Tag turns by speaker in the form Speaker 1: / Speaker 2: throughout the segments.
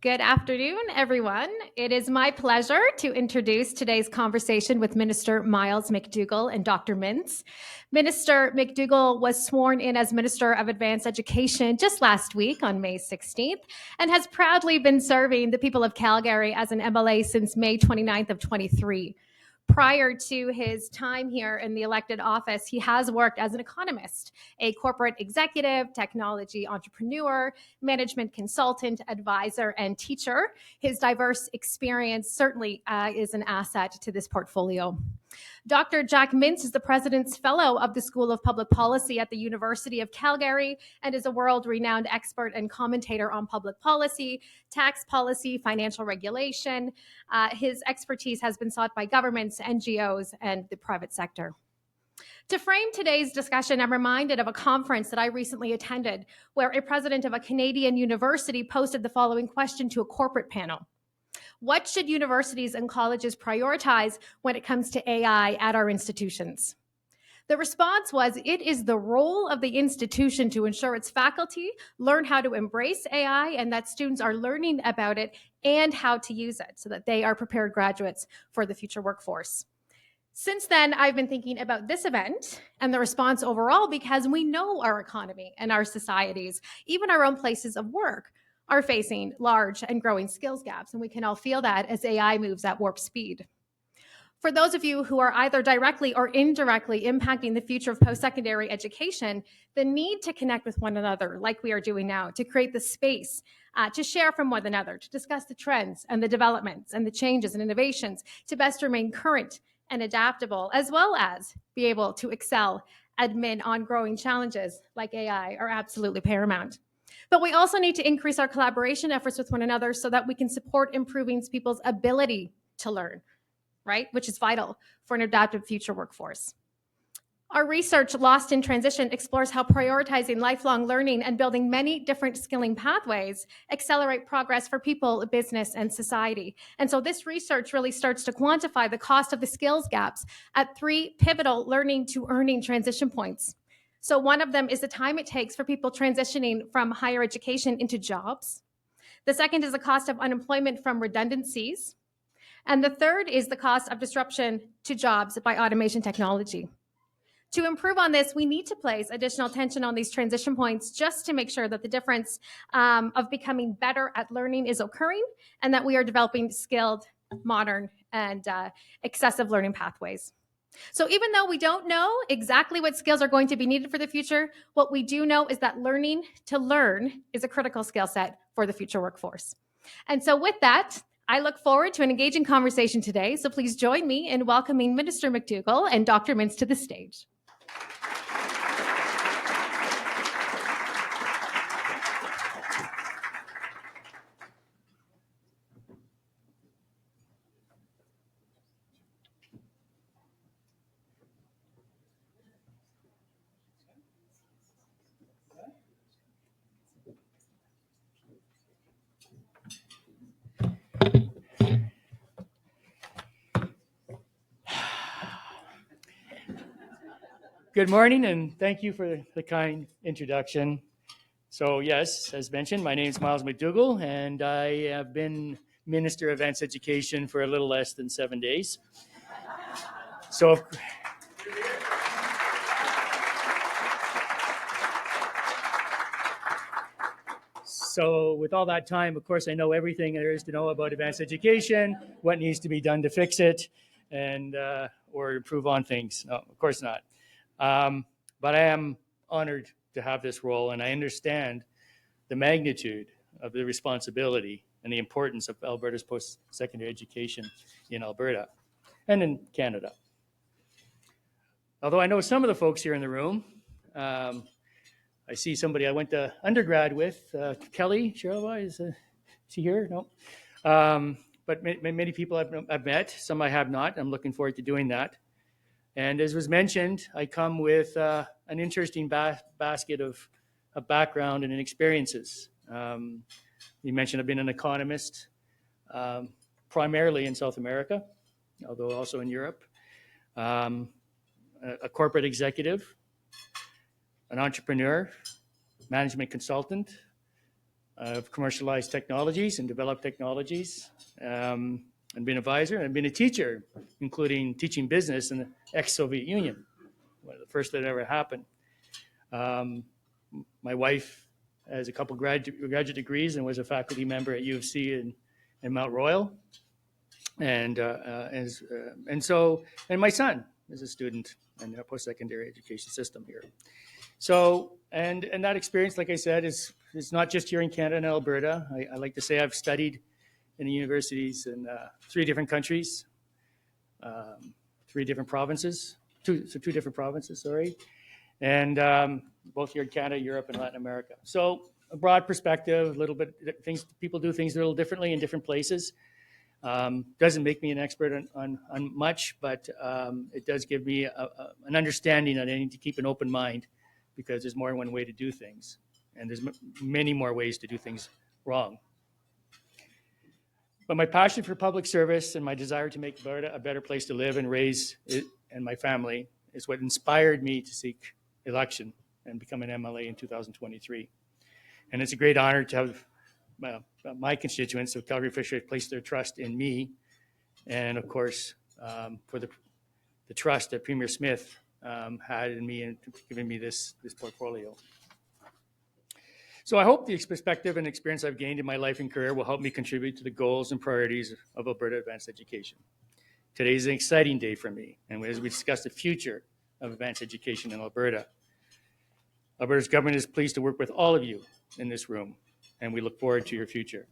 Speaker 1: Good afternoon, everyone. It is my pleasure to introduce today's conversation with Minister Myles McDougall and Dr. Mintz. Minister McDougall was sworn in as Minister of Advanced Education just last week on May 16th and has proudly been serving the people of Calgary as an MLA since May 29th of 23. Prior to his time here in the elected office, he has worked as an economist, a corporate executive, technology entrepreneur, management consultant, advisor, and teacher. His diverse experience certainly is an asset to this portfolio. Dr. Jack Mintz is the President's Fellow of the School of Public Policy at the University of Calgary and is a world-renowned expert and commentator on public policy, tax policy, financial regulation. His expertise has been sought by governments, NGOs, and the private sector. To frame today's discussion, I'm reminded of a conference that I recently attended where a president of a Canadian university posted the following question to a corporate panel. What should universities and colleges prioritize when it comes to AI at our institutions? The response was, it is the role of the institution to ensure its faculty learn how to embrace AI and that students are learning about it and how to use it so that they are prepared graduates for the future workforce. Since then, I've been thinking about this event and the response overall because we know our economy and our societies, even our own places of work, are facing large and growing skills gaps, and we can all feel that as AI moves at warp speed. For those of you who are either directly or indirectly impacting the future of post-secondary education, the need to connect with one another like we are doing now, to create the space to share from one another, to discuss the trends and the developments and the changes and innovations, to best remain current and adaptable, as well as be able to excel amid ongoing challenges like AI are absolutely paramount. But we also need to increase our collaboration efforts with one another so that we can support improving people's ability to learn, right? Which is vital for an adaptive future workforce. Our research, Lost in Transition, explores how prioritizing lifelong learning and building many different skilling pathways accelerate progress for people, business, and society. And so this research really starts to quantify the cost of the skills gaps at 3 pivotal learning to earning transition points. So one of them is the time it takes for people transitioning from higher education into jobs. The second is the cost of unemployment from redundancies. And the third is the cost of disruption to jobs by automation technology. To improve on this, we need to place additional attention on these transition points just to make sure that the difference of becoming better at learning is occurring and that we are developing skilled, modern, and accessible learning pathways. So even though we don't know exactly what skills are going to be needed for the future, what we do know is that learning to learn is a critical skill set for the future workforce. And so with that, I look forward to an engaging conversation today. So please join me in welcoming Minister McDougall and Dr. Mintz to the stage.
Speaker 2: Good morning, and thank you for the kind introduction. So yes, as mentioned, my name is Myles McDougall, and I have been Minister of Advanced Education for a little less than 7 days. So with all that time, of course, I know everything there is to know about advanced education, what needs to be done to fix it, and or improve on things. No, of course not. But I am honored to have this role, and I understand the magnitude of the responsibility and the importance of Alberta's post-secondary education in Alberta and in Canada. Although I know some of the folks here in the room, I see somebody I went to undergrad with, Kelly Sherlock, is she here? No. But many people I've met, some I have not. I'm looking forward to doing that. And as was mentioned, I come with an interesting basket of background and experiences. You mentioned I've been an economist, primarily in South America, although also in Europe, a corporate executive, an entrepreneur, management consultant, I've commercialized technologies and developed technologies, and been an advisor and been a teacher, including teaching business in the ex-Soviet Union, one of the first that ever happened. My wife has a couple graduate degrees and was a faculty member at U of C in Mount Royal. And my son is a student in the post-secondary education system here. So, and that experience, like I said, is not just here in Canada and Alberta. I like to say I've studied in the universities in 3 different countries, 3 different provinces, two different provinces, sorry, and both here in Canada, Europe, and Latin America. So a broad perspective, a little bit things, people do things a little differently in different places. Doesn't make me an expert on much, but it does give me an understanding that I need to keep an open mind, because there's more than one way to do things, and there's many more ways to do things wrong. But my passion for public service and my desire to make Alberta a better place to live and raise it and my family is what inspired me to seek election and become an MLA in 2023. And it's a great honor to have my constituents of Calgary-Fish Creek place their trust in me, and of course for the trust that Premier Smith had in me and given me this portfolio. So I hope the perspective and experience I've gained in my life and career will help me contribute to the goals and priorities of Alberta advanced education. Today is an exciting day for me, and as we discuss the future of advanced education in Alberta. Alberta's government is pleased to work with all of you in this room, and we look forward to your future.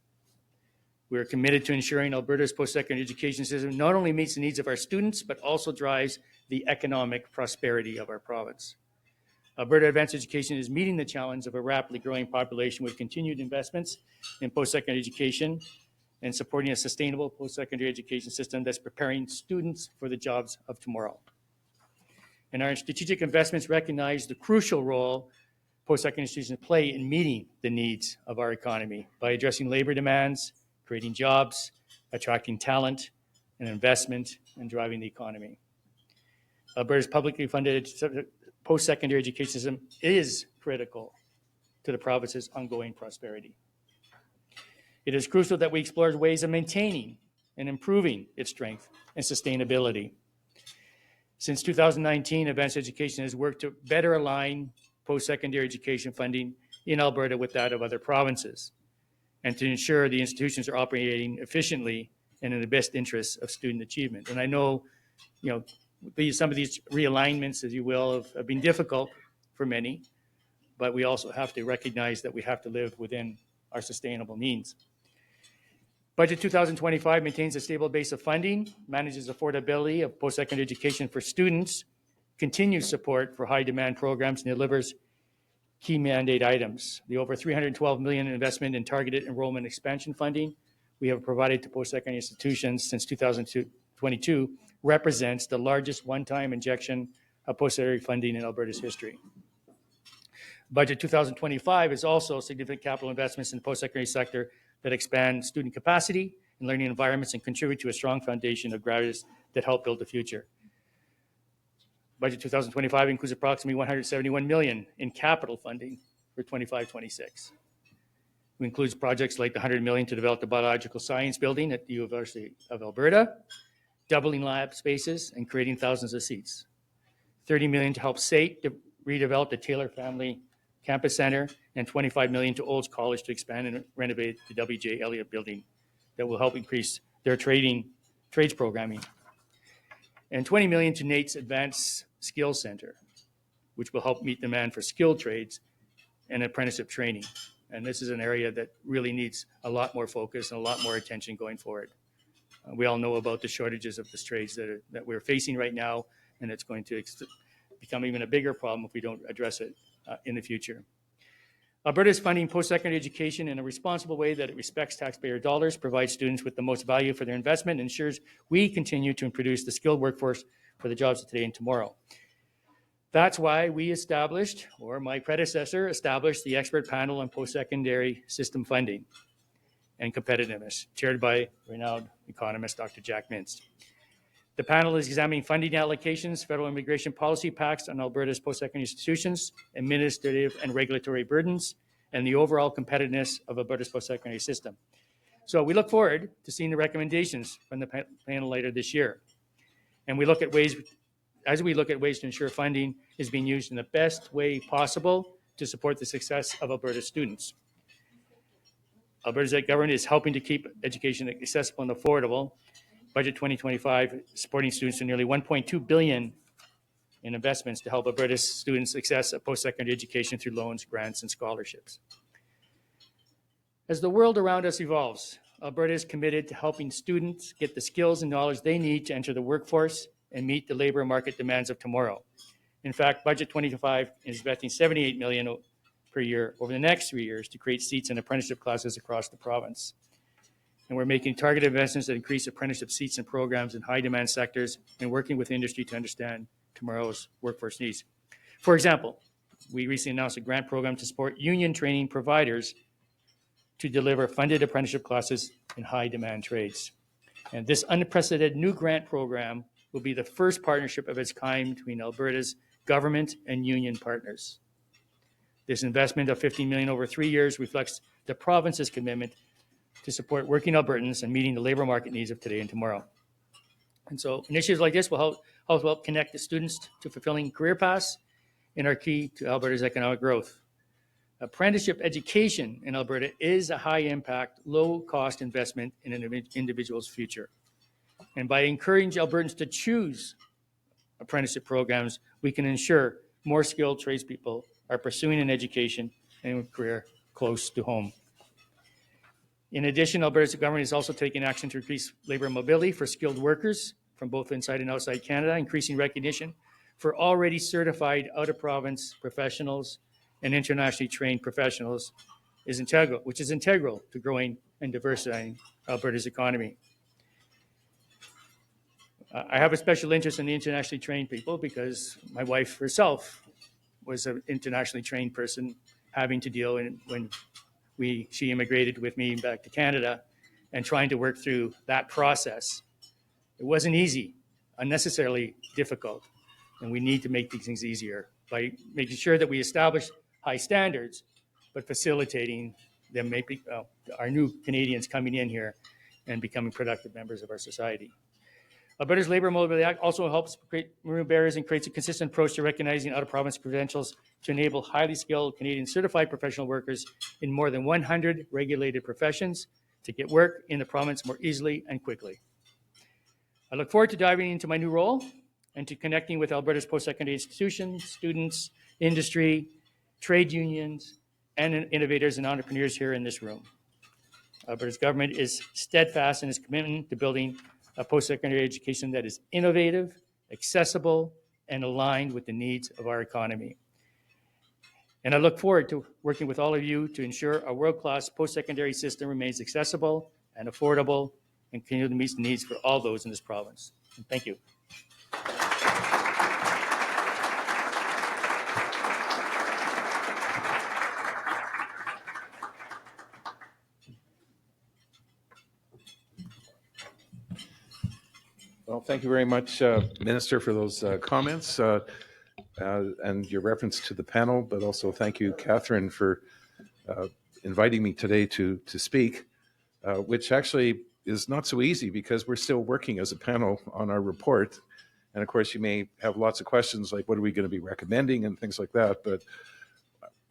Speaker 2: We are committed to ensuring Alberta's post-secondary education system not only meets the needs of our students, but also drives the economic prosperity of our province. Alberta advanced education is meeting the challenge of a rapidly growing population with continued investments in post-secondary education and supporting a sustainable post-secondary education system that's preparing students for the jobs of tomorrow. And our strategic investments recognize the crucial role post-secondary institutions play in meeting the needs of our economy by addressing labor demands, creating jobs, attracting talent and investment, and driving the economy. Alberta's publicly funded post-secondary education system is critical to the province's ongoing prosperity. It is crucial that we explore ways of maintaining and improving its strength and sustainability. Since 2019, advanced education has worked to better align post-secondary education funding in Alberta with that of other provinces, and to ensure the institutions are operating efficiently and in the best interests of student achievement. And I know, some of these realignments, as you will, have been difficult for many, but we also have to recognize that we have to live within our sustainable means. Budget 2025 maintains a stable base of funding, manages affordability of post-secondary education for students, continues support for high-demand programs, and delivers key mandate items. The over $312 million investment in targeted enrollment expansion funding we have provided to post-secondary institutions since 2022 represents the largest one-time injection of post-secondary funding in Alberta's history. Budget 2025 is also significant capital investments in the post-secondary sector that expand student capacity and learning environments and contribute to a strong foundation of graduates that help build the future. Budget 2025 includes approximately $171 million in capital funding for 25-26. It includes projects like the $100 million to develop the biological science building at the University of Alberta, doubling lab spaces and creating thousands of seats. $30 million to help SAIT redevelop the Taylor Family Campus Center, and $25 million to Olds College to expand and renovate the W.J. Elliott building that will help increase their trades programming. And $20 million to NAIT's Advanced Skills Center, which will help meet demand for skilled trades and apprenticeship training. And this is an area that really needs a lot more focus and a lot more attention going forward. We all know about the shortages of these trades that we're facing right now, and it's going to become even a bigger problem if we don't address it in the future. Alberta is funding post-secondary education in a responsible way that it respects taxpayer dollars, provides students with the most value for their investment, and ensures we continue to produce the skilled workforce for the jobs of today and tomorrow. That's why we established, or my predecessor established, the expert panel on post-secondary system funding and competitiveness, chaired by renowned economist Dr. Jack Mintz. The panel is examining funding allocations, federal immigration policy impacts on Alberta's post-secondary institutions, administrative and regulatory burdens, and the overall competitiveness of Alberta's post-secondary system. So we look forward to seeing the recommendations from the panel later this year. And we look at ways, as we look at ways to ensure funding is being used in the best way possible to support the success of Alberta students. Alberta's government is helping to keep education accessible and affordable. Budget 2025 supporting students to nearly $1.2 billion in investments to help Alberta's students access a post-secondary education through loans, grants, and scholarships. As the world around us evolves, Alberta is committed to helping students get the skills and knowledge they need to enter the workforce and meet the labor market demands of tomorrow. In fact, Budget 2025 is investing $78 million per year over the next 3 years to create seats in apprenticeship classes across the province. And we're making targeted investments that increase apprenticeship seats and programs in high-demand sectors and working with industry to understand tomorrow's workforce needs. For example, we recently announced a grant program to support union training providers to deliver funded apprenticeship classes in high-demand trades. And this unprecedented new grant program will be the first partnership of its kind between Alberta's government and union partners. This investment of $15 million over 3 years reflects the province's commitment to support working Albertans and meeting the labor market needs of today and tomorrow. And so initiatives like this will help connect the students to fulfilling career paths and are key to Alberta's economic growth. Apprenticeship education in Alberta is a high-impact, low-cost investment in an individual's future. And by encouraging Albertans to choose apprenticeship programs, we can ensure more skilled tradespeople are pursuing an education and a career close to home. In addition, Alberta's government is also taking action to increase labor mobility for skilled workers from both inside and outside Canada, increasing recognition for already certified out-of-province professionals and internationally trained professionals which is integral to growing and diversifying Alberta's economy. I have a special interest in the internationally trained people because my wife herself was an internationally trained person having to deal when she immigrated with me back to Canada and trying to work through that process. It wasn't easy, unnecessarily difficult, and we need to make these things easier by making sure that we establish high standards, but facilitating them, making our new Canadians coming in here and becoming productive members of our society. Alberta's Labour Mobility Act also helps remove barriers and creates a consistent approach to recognizing out-of-province credentials to enable highly skilled Canadian certified professional workers in more than 100 regulated professions to get work in the province more easily and quickly. I look forward to diving into my new role and to connecting with Alberta's post-secondary institutions, students, industry, trade unions, and innovators and entrepreneurs here in this room. Alberta's government is steadfast in its commitment to building a post-secondary education that is innovative, accessible, and aligned with the needs of our economy. And I look forward to working with all of you to ensure our world-class post-secondary system remains accessible and affordable and continue to meet the needs for all those in this province. And thank you.
Speaker 3: Well, thank you very much, Minister, for those comments and your reference to the panel, but also thank you, Catherine, for inviting me today to speak, which actually is not so easy because we're still working as a panel on our report. And of course, you may have lots of questions like what are we going to be recommending and things like that, but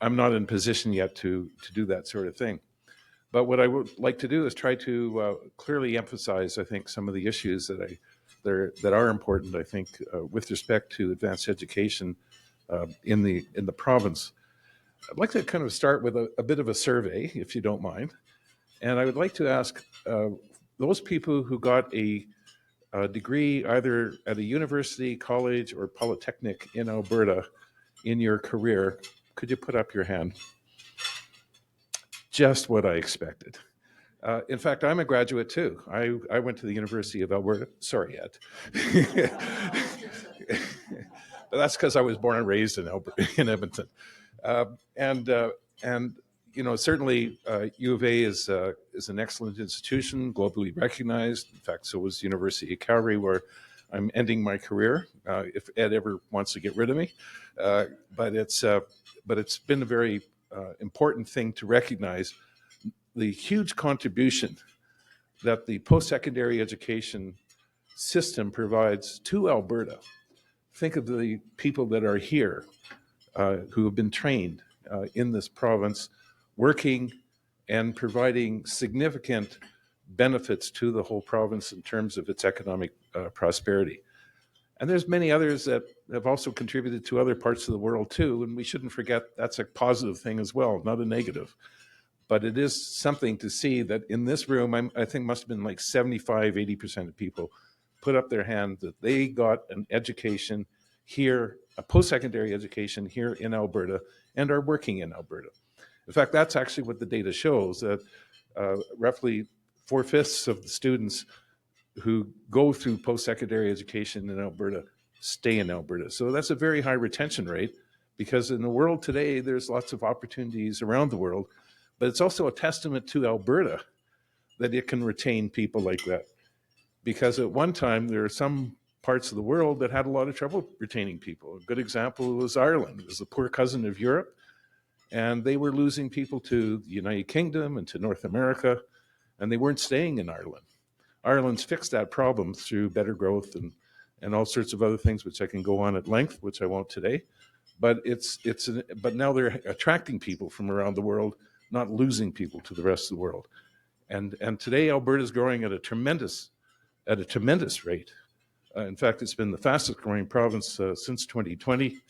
Speaker 3: I'm not in position yet to do that sort of thing. But what I would like to do is try to clearly emphasize, I think, some of the issues that are important, I think, with respect to advanced education in the province. I'd like to kind of start with a bit of a survey, if you don't mind. And I would like to ask those people who got a degree either at a university, college, or polytechnic in Alberta in your career, could you put up your hand? Just what I expected. In fact, I'm a graduate too. I went to the University of Alberta. Sorry, Ed. But that's because I was born and raised in Edmonton. And you know, certainly U of A is an excellent institution, globally recognized. In fact, so was University of Calgary, where I'm ending my career. If Ed ever wants to get rid of me, but it's been a very important thing to recognize the huge contribution that the post-secondary education system provides to Alberta. Think of the people that are here who have been trained in this province, working and providing significant benefits to the whole province in terms of its economic prosperity. And there's many others that have also contributed to other parts of the world too, and we shouldn't forget that's a positive thing as well, not a negative. But it is something to see that in this room, I think must have been like 75, 80% of people put up their hand that they got an education here, a post-secondary education here in Alberta, and are working in Alberta. In fact, that's actually what the data shows, that roughly 4/5 of the students who go through post-secondary education in Alberta stay in Alberta. So that's a very high retention rate, because in the world today, there's lots of opportunities around the world, but it's also a testament to Alberta that it can retain people like that. Because at one time, there are some parts of the world that had a lot of trouble retaining people. A good example was Ireland. It was the poor cousin of Europe, and they were losing people to the United Kingdom and to North America, and they weren't staying in Ireland. Ireland's fixed that problem through better growth and all sorts of other things, which I can go on at length, which I won't today. But but now they're attracting people from around the world, not losing people to the rest of the world. And today Alberta is growing at a tremendous rate. In fact, it's been the fastest growing province since 2020.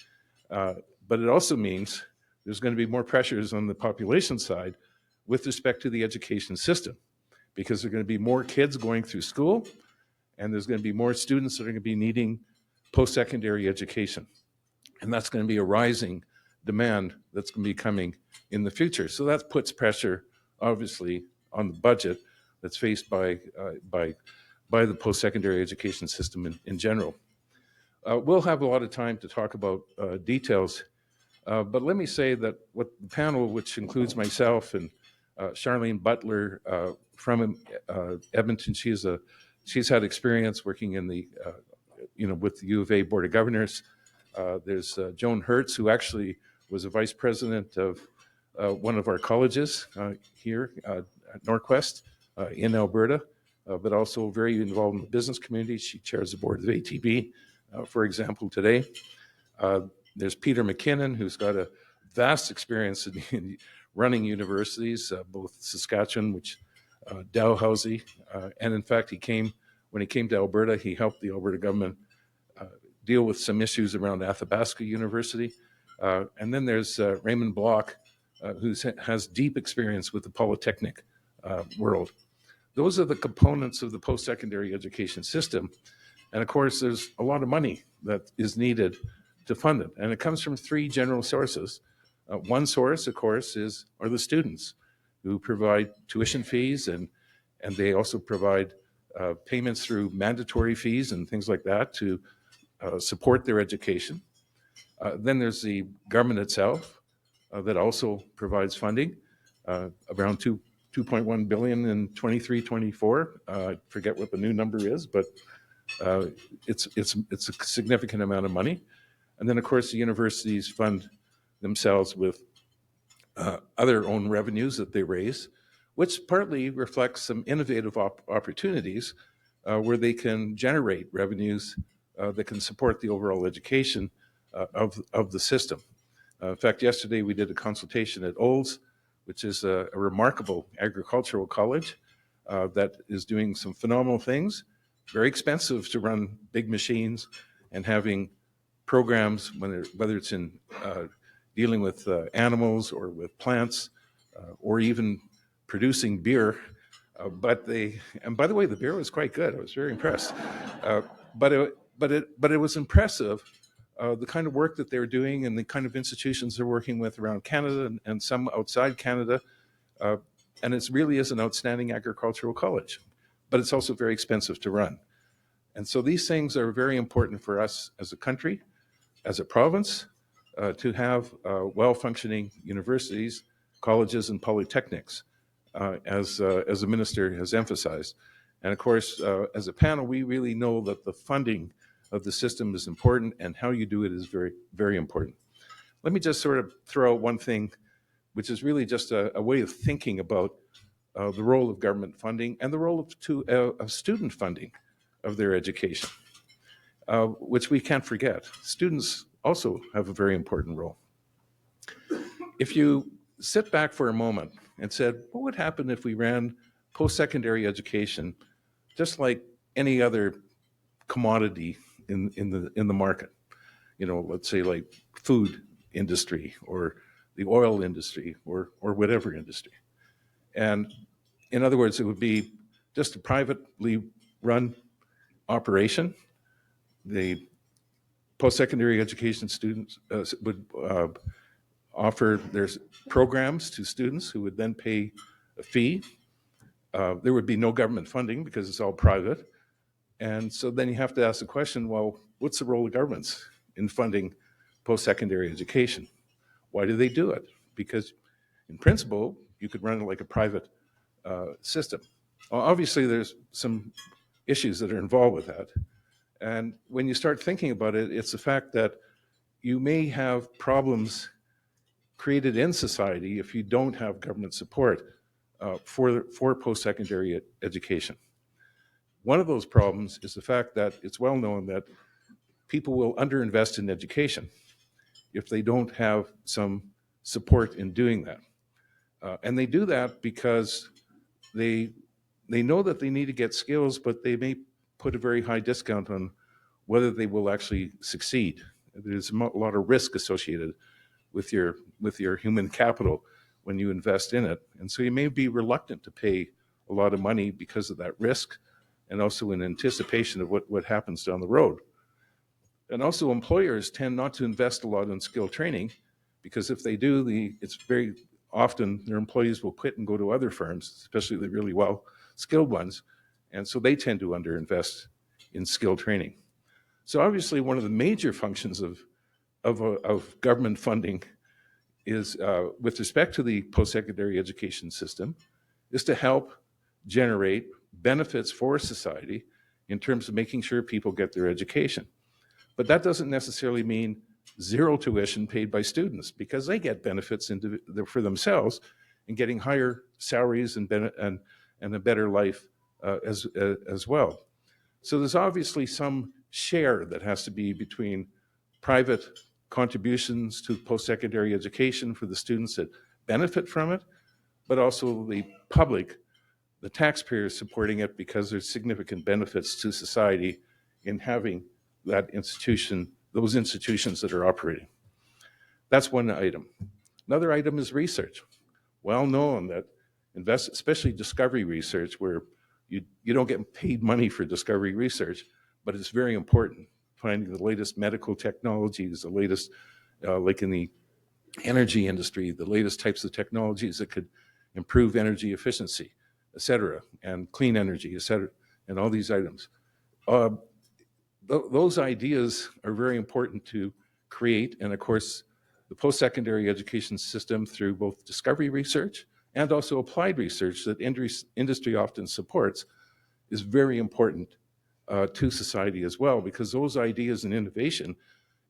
Speaker 3: But it also means there's going to be more pressures on the population side with respect to the education system, because there are going to be more kids going through school, and there's going to be more students that are going to be needing post-secondary education. And that's going to be a rising demand that's going to be coming in the future. So that puts pressure, obviously, on the budget that's faced by the post-secondary education system in general. We'll have a lot of time to talk about details, but let me say that what the panel, which includes myself and Charlene Butler from Edmonton, she's had experience working in the with the U of A Board of Governors. There's Joan Hertz, who actually was a vice president of one of our colleges here at Norquest in Alberta, but also very involved in the business community. She chairs the board of ATB, for example, today. There's Peter McKinnon, who's got a vast experience in running universities, both Saskatchewan, which Dalhousie, and in fact, when he came to Alberta, he helped the Alberta government deal with some issues around Athabasca University. And then there's Raymond Block, who has deep experience with the polytechnic world. Those are the components of the post-secondary education system. And of course, there's a lot of money that is needed to fund it. And it comes from three general sources. One source, of course, are the students, who provide tuition fees, and they also provide payments through mandatory fees and things like that to support their education. Then there's the government itself that also provides funding, around 2.1 billion in 23-24. I forget what the new number is, but it's a significant amount of money. And then, of course, the universities fund themselves with other own revenues that they raise, which partly reflects some innovative opportunities where they can generate revenues that can support the overall education of the system. In fact, yesterday we did a consultation at Olds, which is a remarkable agricultural college that is doing some phenomenal things. Very expensive to run big machines, and having programs, whether it's in dealing with animals or with plants, or even producing beer. And by the way, the beer was quite good. I was very impressed. But it was impressive, the kind of work that they're doing and the kind of institutions they're working with around Canada and some outside Canada. And it really is an outstanding agricultural college, but it's also very expensive to run. And so these things are very important for us as a country, as a province, to have well-functioning universities, colleges, and polytechnics, as the minister has emphasized. And of course, as a panel, we really know that the funding of the system is important, and how you do it is very, very important. Let me just sort of throw out one thing which is really just a way of thinking about the role of government funding and the role of student funding of their education, which we can't forget. Students also have a very important role. If you sit back for a moment and said, what would happen if we ran post-secondary education just like any other commodity in the market? You know, let's say like food industry or the oil industry or whatever industry. And in other words, it would be just a privately run operation. The post-secondary education students would offer their programs to students who would then pay a fee. There would be no government funding because it's all private. And so then you have to ask the question, well, what's the role of governments in funding post-secondary education? Why do they do it? Because in principle, you could run it like a private system. Well, obviously, there's some issues that are involved with that. And when you start thinking about it, it's the fact that you may have problems created in society if you don't have government support for post-secondary education. One of those problems is the fact that it's well known that people will underinvest in education if they don't have some support in doing that. And they do that because they know that they need to get skills, but they may put a very high discount on whether they will actually succeed. There's a lot of risk associated with your human capital when you invest in it. And so you may be reluctant to pay a lot of money because of that risk and also in anticipation of what happens down the road. And also employers tend not to invest a lot in skill training because if they do, it's very often their employees will quit and go to other firms, especially the really well-skilled ones. And so they tend to underinvest in skill training. So obviously one of the major functions of government funding is, with respect to the post-secondary education system, is to help generate benefits for society in terms of making sure people get their education. But that doesn't necessarily mean zero tuition paid by students because they get benefits for themselves in getting higher salaries and a better life as well. So there's obviously some share that has to be between private contributions to post-secondary education for the students that benefit from it, but also the public, the taxpayers supporting it because there's significant benefits to society in having that institution, those institutions that are operating. That's one item. Another item is research. Well known that especially discovery research, where you don't get paid money for discovery research, but it's very important. Finding the latest medical technologies, the latest, like in the energy industry, the latest types of technologies that could improve energy efficiency, et cetera, and clean energy, et cetera, and all these items. Those ideas are very important to create, and of course, the post-secondary education system through both discovery research and also applied research that industry often supports is very important to society as well, because those ideas and innovation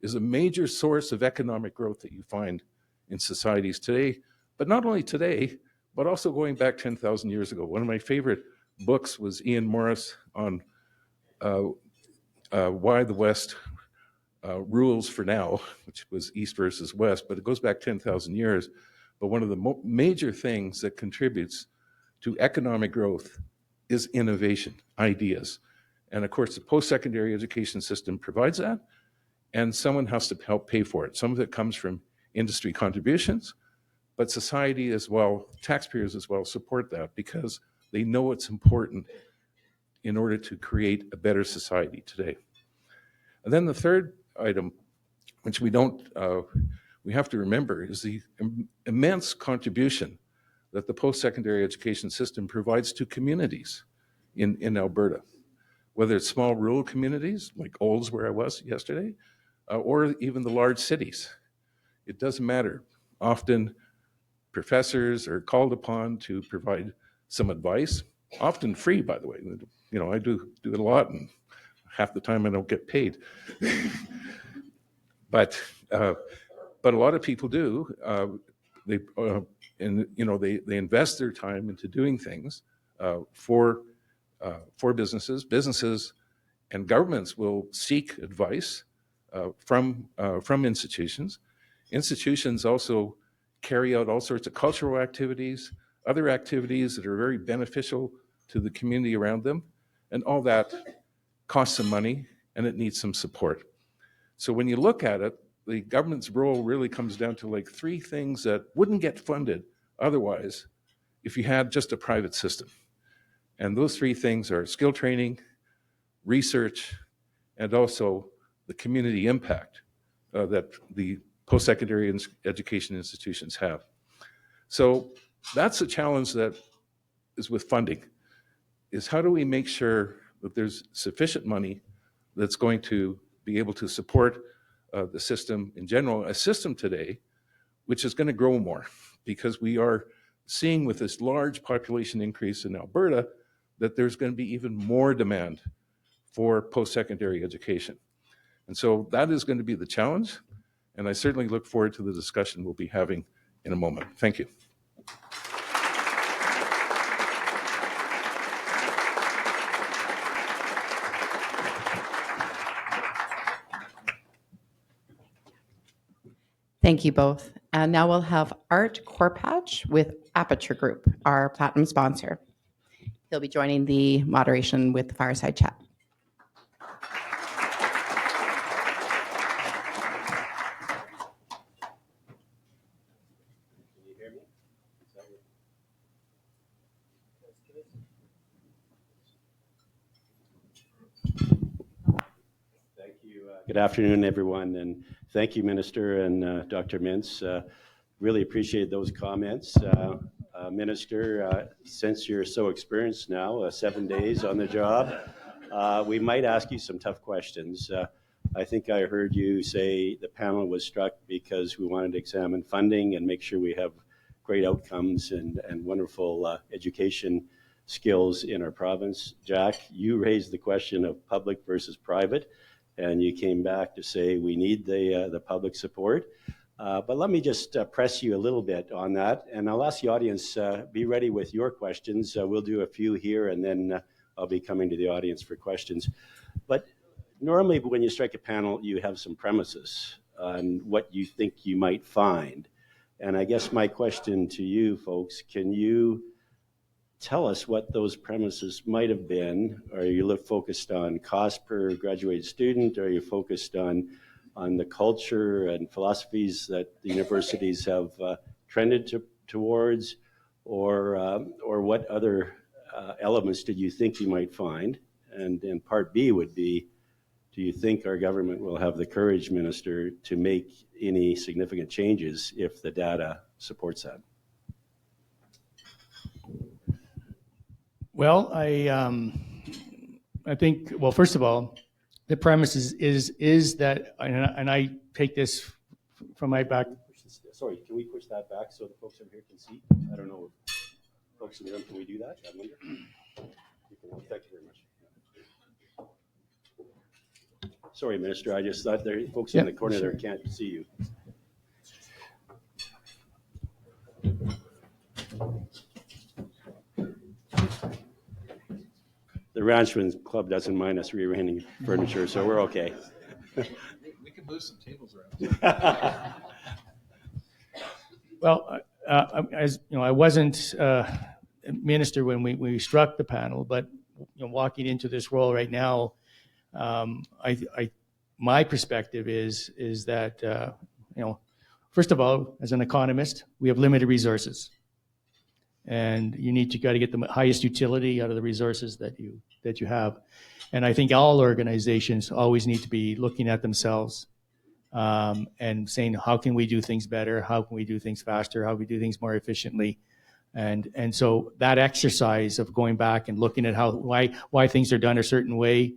Speaker 3: is a major source of economic growth that you find in societies today, but not only today, but also going back 10,000 years ago. One of my favorite books was Ian Morris on why the West rules for now, which was East versus West, but it goes back 10,000 years. But one of the major things that contributes to economic growth is innovation, ideas. And of course, the post-secondary education system provides that, and someone has to help pay for it. Some of it comes from industry contributions, but society as well, taxpayers as well, support that because they know it's important in order to create a better society today. And then the third item, which we have to remember, is the immense contribution that the post-secondary education system provides to communities in Alberta, whether it's small rural communities like Olds, where I was yesterday, or even the large cities. It doesn't matter. Often professors are called upon to provide some advice, often free, by the way. You know, I do it a lot, and half the time I don't get paid. But a lot of people do they invest their time into doing things for businesses. Businesses and governments will seek advice from institutions. Institutions also carry out all sorts of cultural activities, other activities that are very beneficial to the community around them, and all that costs some money and it needs some support. So when you look at it, the government's role really comes down to like three things that wouldn't get funded otherwise if you had just a private system. And those three things are skill training, research, and also the community impact that the post-secondary education institutions have. So that's a challenge that is with funding, is how do we make sure that there's sufficient money that's going to be able to support the system in general, a system today which is going to grow more because we are seeing with this large population increase in Alberta that there's going to be even more demand for post-secondary education. And so that is going to be the challenge, and I certainly look forward to the discussion we'll be having in a moment. Thank you.
Speaker 4: Thank you both. And now we'll have Art Korpach with Aperture Group, our platinum sponsor. He'll be joining the moderation with the fireside chat.
Speaker 5: Good afternoon, everyone, and thank you, Minister and Dr. Mintz. Really appreciate those comments. Minister, since you're so experienced now, 7 days on the job, we might ask you some tough questions. I think I heard you say the panel was struck because we wanted to examine funding and make sure we have great outcomes and wonderful education skills in our province. Jack, you raised the question of public versus private, and you came back to say we need the public support. But let me just press you a little bit on that, and I'll ask the audience, be ready with your questions. We'll do a few here, and then I'll be coming to the audience for questions. But normally when you strike a panel, you have some premises on what you think you might find. And I guess my question to you folks, can you tell us what those premises might have been? Are you focused on cost per graduated student? Are you focused on the culture and philosophies that the universities have trended towards? Or what other elements did you think you might find? And part B would be, do you think our government will have the courage, Minister, to make any significant changes if the data supports that?
Speaker 2: Well, I think, well, first of all, the premise is that, and I take this from my back.
Speaker 5: Sorry, can we push that back so the folks over here can see? I don't know, folks in the room, can we do that? I wonder. Thank you very much. Sorry, Minister, I just thought there folks in the corner there can't see you. The Ranchman's Club doesn't mind us rearranging furniture, so we're okay.
Speaker 3: We can move some tables around.
Speaker 2: Well, as you know, I wasn't minister when we struck the panel, but walking into this role right now, my perspective is that first of all, as an economist, we have limited resources, and you got to get the highest utility out of the resources that you have. And I think all organizations always need to be looking at themselves and saying, how can we do things better? How can we do things faster? How can we do things more efficiently? And so that exercise of going back and looking at why things are done a certain way,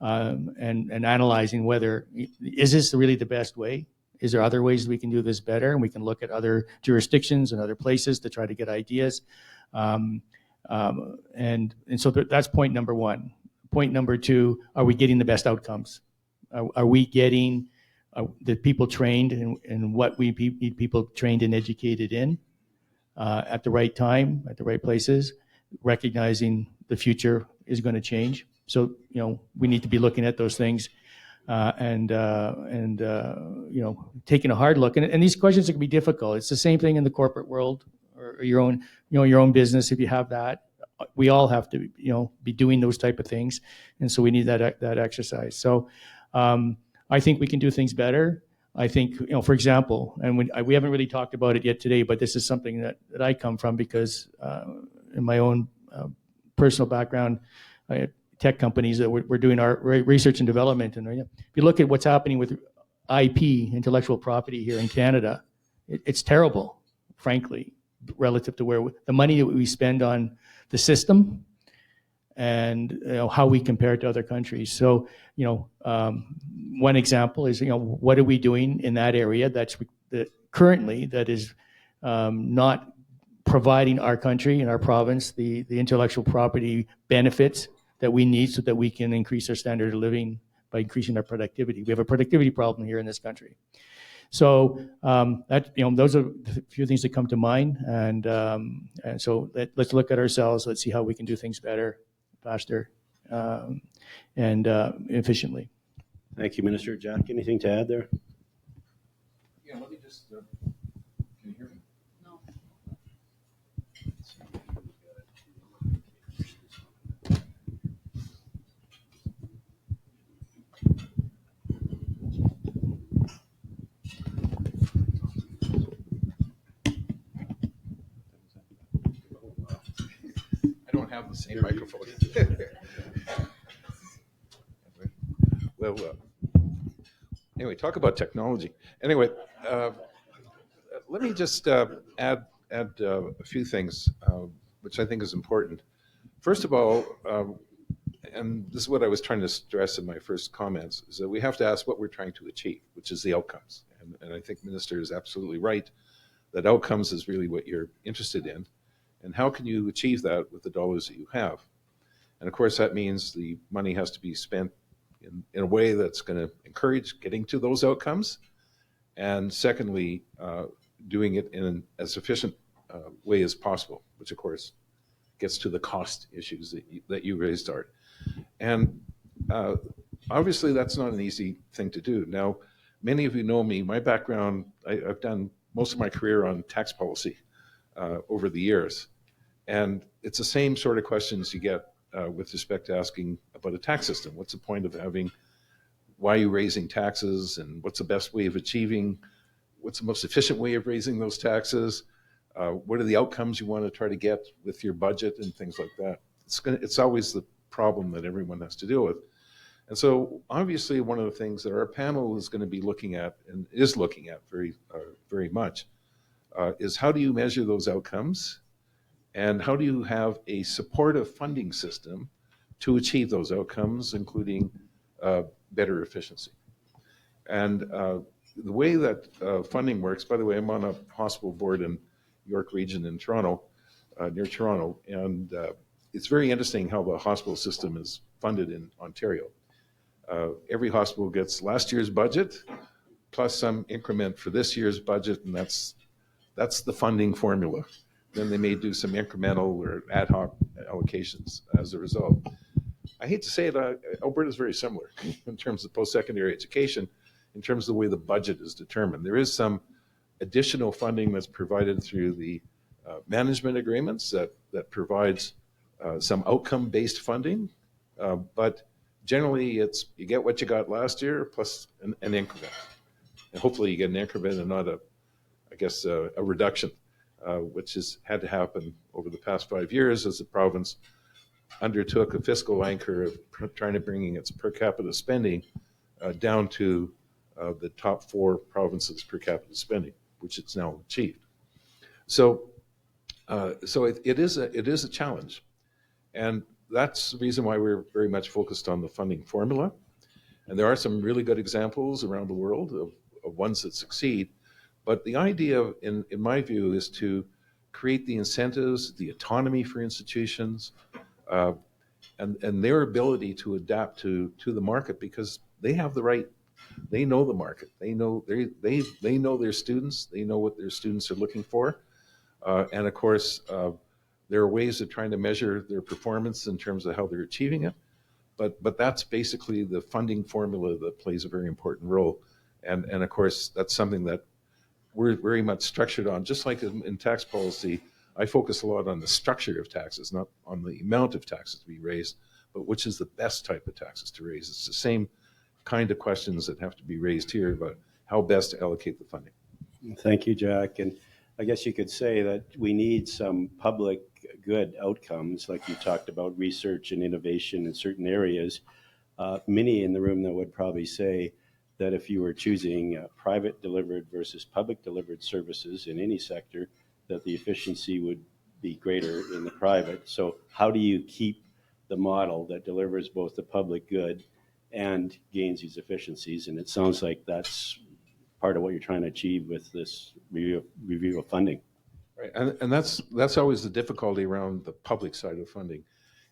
Speaker 2: and analyzing whether, is this really the best way? Is there other ways we can do this better? And we can look at other jurisdictions and other places to try to get ideas. And so that's point number one. Point number two, are we getting the best outcomes? Are we getting the people trained in what we need people trained and educated in at the right time, at the right places, recognizing the future is going to change. So, we need to be looking at those things and taking a hard look. And these questions can be difficult. It's the same thing in the corporate world or your own business. If you have that, we all have to, be doing those type of things. And so we need that exercise. So I think we can do things better. I think, for example, and we haven't really talked about it yet today, but this is something that I come from because in my own personal background, tech companies that we're doing our research and development. And if you look at what's happening with IP, intellectual property here in Canada, it's terrible, frankly, relative to where the money that we spend on the system and how we compare to other countries. So, one example is, what are we doing in that area that currently is not providing our country and our province the intellectual property benefits that we need so that we can increase our standard of living by increasing our productivity. We have a productivity problem here in this country. So those are a few things that come to mind, and so let's look at ourselves. Let's see how we can do things better, faster, and efficiently.
Speaker 5: Thank you, Minister. Jack, anything to add there?
Speaker 3: Yeah, let me just. Can you hear me?
Speaker 4: No.
Speaker 3: I don't have the same microphone. Well, anyway, talk about technology. Anyway, let me just add a few things, which I think is important. First of all, and this is what I was trying to stress in my first comments, is that we have to ask what we're trying to achieve, which is the outcomes. And I think Minister is absolutely right that outcomes is really what you're interested in. And how can you achieve that with the dollars that you have? And of course, that means the money has to be spent in a way that's going to encourage getting to those outcomes. And secondly, doing it in as efficient way as possible, which of course gets to the cost issues that you raised, Art. And obviously that's not an easy thing to do. Now, many of you know me, my background, I've done most of my career on tax policy over the years. And it's the same sort of questions you get with respect to asking about a tax system. What's the point of having, why are you raising taxes, and what's the best way of achieving, what's the most efficient way of raising those taxes? What are the outcomes you want to try to get with your budget and things like that? It's always the problem that everyone has to deal with. And so obviously one of the things that our panel is going to be looking at and is looking at very much is how do you measure those outcomes, and how do you have a supportive funding system to achieve those outcomes, including better efficiency. And the way that funding works, by the way, I'm on a hospital board in York Region in Toronto, near Toronto, and it's very interesting how the hospital system is funded in Ontario. Every hospital gets last year's budget plus some increment for this year's budget, and that's the funding formula. Then they may do some incremental or ad hoc allocations as a result. I hate to say it, Alberta is very similar in terms of post-secondary education, in terms of the way the budget is determined. There is some additional funding that's provided through the management agreements that provides some outcome-based funding, but generally it's you get what you got last year plus an increment. And hopefully you get an increment and not a reduction. Which has had to happen over the past 5 years as the province undertook a fiscal anchor of trying to bring its per capita spending down to the top 4 provinces per capita spending, which it's now achieved. So it is a challenge, and that's the reason why we're very much focused on the funding formula. And there are some really good examples around the world of ones that succeed. But the idea, in my view, is to create the incentives, the autonomy for institutions, and their ability to adapt to the market, because they have the right They know the market. They know they know their students. They know what their students are looking for, and of course, there are ways of trying to measure their performance in terms of how they're achieving it. But that's basically the funding formula that plays a very important role, and of course, that's something that we're very much structured on. Just like in tax policy, I focus a lot on the structure of taxes, not on the amount of taxes to be raised, but which is the best type of taxes to raise. It's the same kind of questions that have to be raised here about how best to allocate the funding.
Speaker 5: Thank you, Jack. And I guess you could say that we need some public good outcomes, like you talked about research and innovation in certain areas. Many in the room that would probably say that if you were choosing private delivered versus public delivered services in any sector, that the efficiency would be greater in the private. So how do you keep the model that delivers both the public good and gains these efficiencies? And it sounds like that's part of what you're trying to achieve with this review of funding.
Speaker 3: Right, and that's always the difficulty around the public side of funding.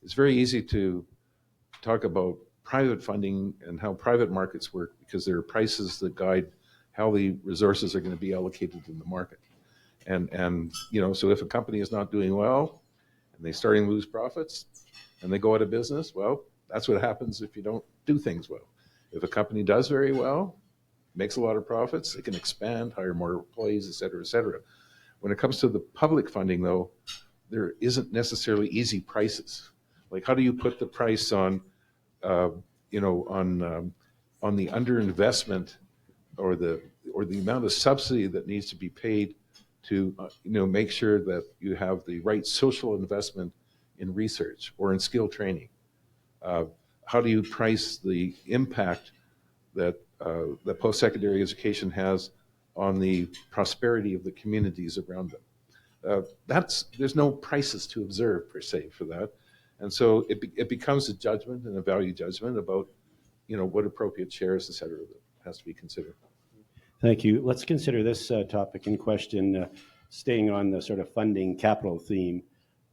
Speaker 3: It's very easy to talk about private funding and how private markets work because there are prices that guide how the resources are going to be allocated in the market. And so if a company is not doing well and they're starting to lose profits and they go out of business, well, that's what happens if you don't do things well. If a company does very well, makes a lot of profits, they can expand, hire more employees, et cetera, et cetera. When it comes to the public funding, though, there isn't necessarily easy prices. Like, how do you put the price on, on the underinvestment or the amount of subsidy that needs to be paid to, make sure that you have the right social investment in research or in skill training? How do you price the impact that post-secondary education has on the prosperity of the communities around them? There's no prices to observe per se for that, and so it becomes a judgment and a value judgment about what appropriate shares, et cetera, that has to be considered.
Speaker 5: Thank you. Let's consider this topic in question, staying on the sort of funding capital theme.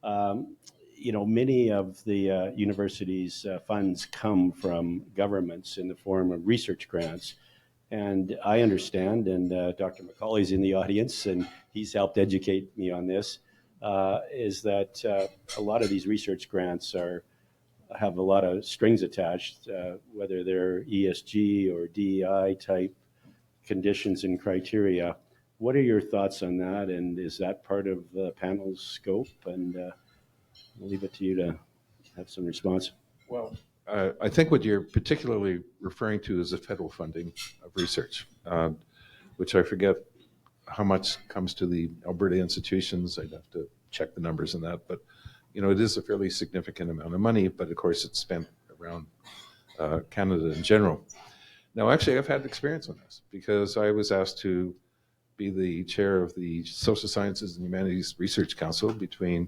Speaker 5: Many of the university's funds come from governments in the form of research grants. And I understand, and Dr. McCauley's in the audience, and he's helped educate me on this, is that a lot of these research grants have a lot of strings attached, whether they're ESG or DEI type conditions and criteria. What are your thoughts on that? And is that part of the panel's scope? And I'll leave it to you to have some response.
Speaker 3: Well, I think what you're particularly referring to is the federal funding of research, which I forget how much comes to the Alberta institutions. I'd have to check the numbers on that, but it is a fairly significant amount of money. But of course, it's spent around Canada in general. Now, actually, I've had experience on this because I was asked to be the chair of the Social Sciences and Humanities Research Council between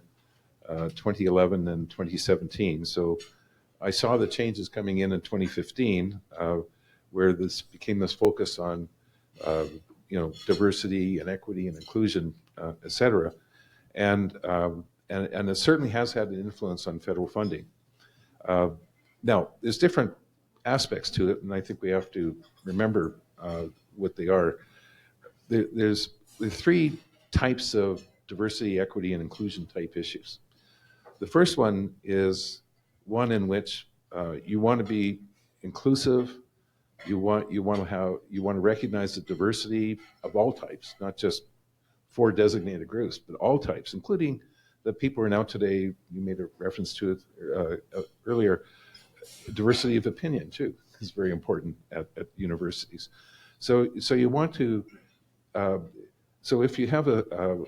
Speaker 3: 2011 and 2017. So I saw the changes coming in 2015, where this became this focus on, diversity and equity and inclusion, et cetera. And it certainly has had an influence on federal funding. Now, there's different aspects to it, and I think we have to remember what they are. There's three types of diversity, equity, and inclusion type issues. The first one is one in which you want to be inclusive. You want to recognize the diversity of all types, not just for designated groups, but all types, including the people who are now today. You made a reference to it earlier. Diversity of opinion too is very important at universities. So you want to. So if you have a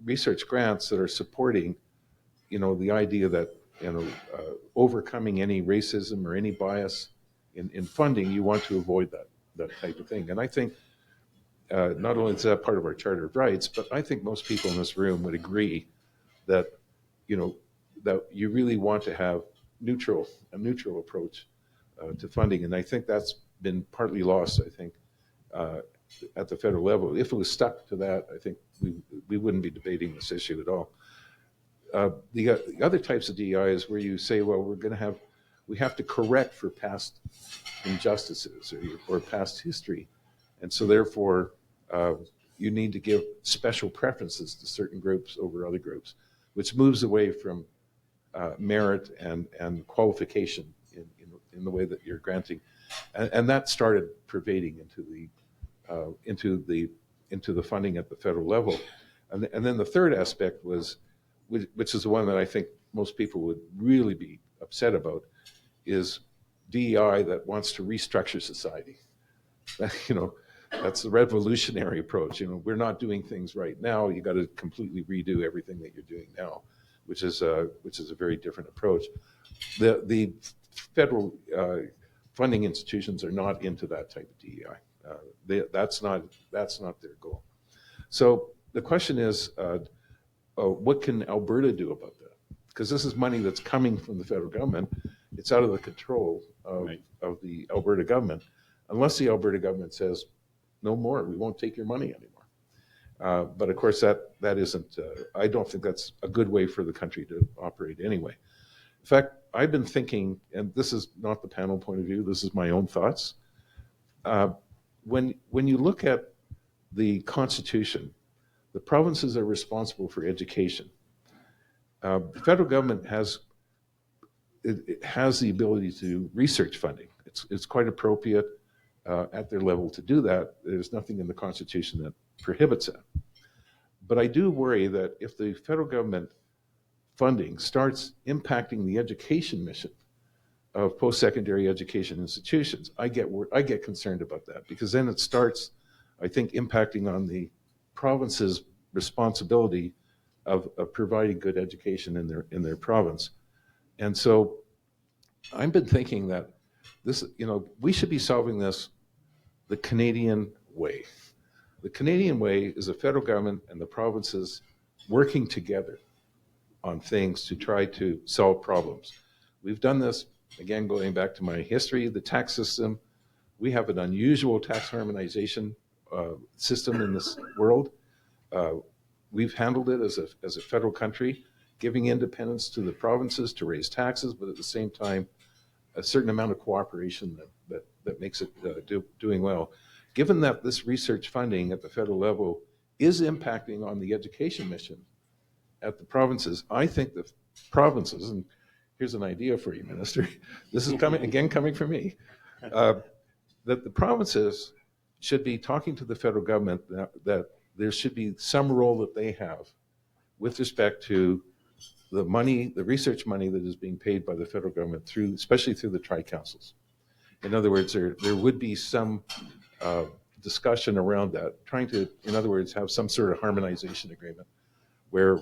Speaker 3: research grants that are supporting, the idea that overcoming any racism or any bias in funding, you want to avoid that type of thing. And I think not only is that part of our Charter of Rights, but I think most people in this room would agree that that you really want to have a neutral approach to funding. And I think that's been partly lost, I think, at the federal level. If it was stuck to that, I think we wouldn't be debating this issue at all. The other types of DEI is where you say, well, we're we have to correct for past injustices or past history. And so therefore, you need to give special preferences to certain groups over other groups, which moves away from merit and qualification in the way that you're granting. And that started pervading into the funding at the federal level. And then the third aspect was, which is the one that I think most people would really be upset about, is DEI that wants to restructure society. That's the revolutionary approach. We're not doing things right now. You got to completely redo everything that you're doing now, which is a very different approach. The federal funding institutions are not into that type of DEI. That's not their goal. So the question is, what can Alberta do about that? Because this is money that's coming from the federal government. It's out of the control of the Alberta government, unless the Alberta government says, no more, we won't take your money anymore. But of course, that isn't, I don't think that's a good way for the country to operate anyway. In fact, I've been thinking, and this is not the panel point of view, this is my own thoughts. When you look at the Constitution, the provinces are responsible for education. The federal government has the ability to research funding. It's quite appropriate at their level to do that. There's nothing in the Constitution that prohibits that. But I do worry that if the federal government funding starts impacting the education mission of post-secondary education institutions, I get concerned about that, because then it starts, I think, impacting on the province's responsibility of providing good education in their province. And so I've been thinking that this, we should be solving this the Canadian way. The Canadian way is the federal government and the provinces working together on things to try to solve problems. We've done this, again, going back to my history, the tax system. We have an unusual tax harmonization system in this world. We've handled it as a federal country, giving independence to the provinces to raise taxes, but at the same time, a certain amount of cooperation that makes it doing well. Given that this research funding at the federal level is impacting on the education mission at the provinces, I think the provinces, and here's an idea for you, Minister, this is coming from me, that the provinces should be talking to the federal government that there should be some role that they have with respect to the money, the research money that is being paid by the federal government especially through the tri-councils. In other words, there would be some discussion around that, trying to, in other words, have some sort of harmonization agreement where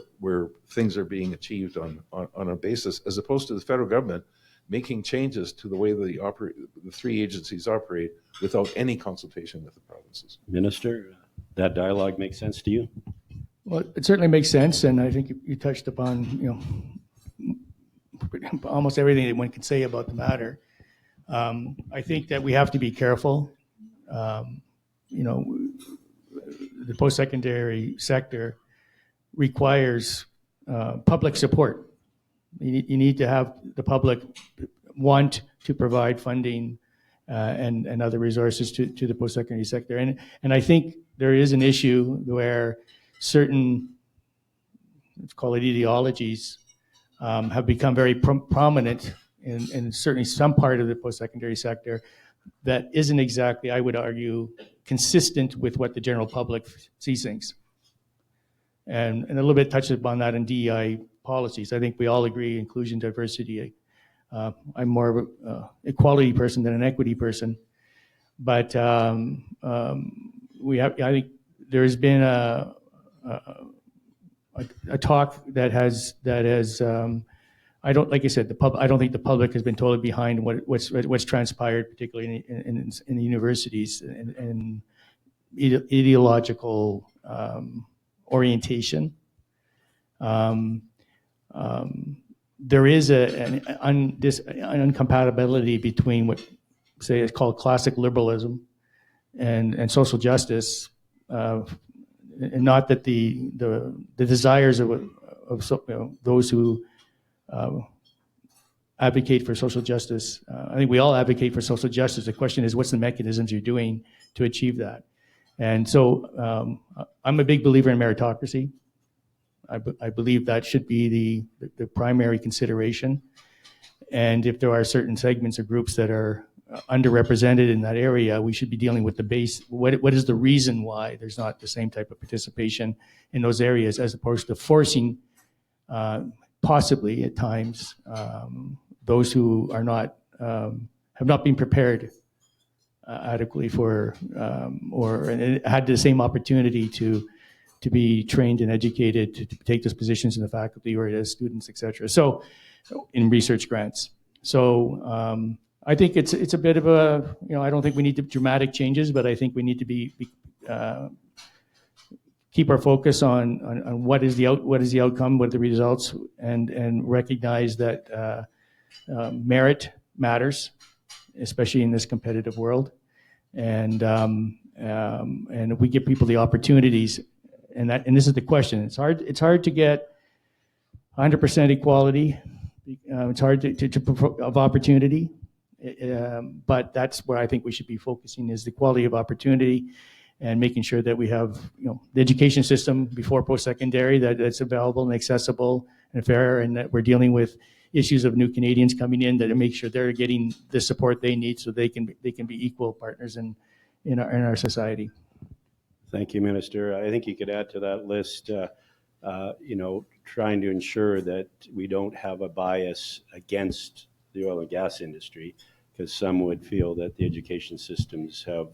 Speaker 3: things are being achieved on a basis, as opposed to the federal government making changes to the way the three agencies operate without any consultation with the provinces.
Speaker 5: Minister, that dialogue makes sense to you?
Speaker 2: Well, it certainly makes sense, and I think you touched upon almost everything that one can say about the matter. I think that we have to be careful. The post-secondary sector requires public support. You need to have the public want to provide funding and other resources to the post-secondary sector. And I think there is an issue where certain, let's call it ideologies, have become very prominent in certainly some part of the post-secondary sector that isn't exactly, I would argue, consistent with what the general public sees things. And a little bit touched upon that in DEI policies. I think we all agree, inclusion, diversity. I'm more of an equality person than an equity person. But I think there has been a talk that has I don't, like I said, I don't think the public has been totally behind what's transpired, particularly in the universities and ideological orientation. There is an incompatibility between what, say, is called classic liberalism and social justice, and not that the desires of those who advocate for social justice. I think we all advocate for social justice. The question is, what's the mechanisms you're doing to achieve that? And so I'm a big believer in meritocracy. I believe that should be the primary consideration. And if there are certain segments or groups that are underrepresented in that area, we should be dealing with the base. What is the reason why there's not the same type of participation in those areas, as opposed to forcing, possibly at times, those who are not have not been prepared adequately for or had the same opportunity to be trained and educated to take those positions in the faculty or as students, etc. So, in research grants. So I think it's a bit of a, I don't think we need dramatic changes, but I think we need to keep our focus on what is the outcome, what are the results, and recognize that merit matters, especially in this competitive world. And if we give people the opportunities, and this is the question. It's hard to get 100% equality. It's hard of opportunity, but that's where I think we should be focusing, is the quality of opportunity, and making sure that we have the education system before post-secondary that's available and accessible and fair, and that we're dealing with issues of new Canadians coming in, that make sure they're getting the support they need so they can be equal partners in our society.
Speaker 5: Thank you, Minister. I think you could add to that list, trying to ensure that we don't have a bias against the oil and gas industry, because some would feel that the education systems have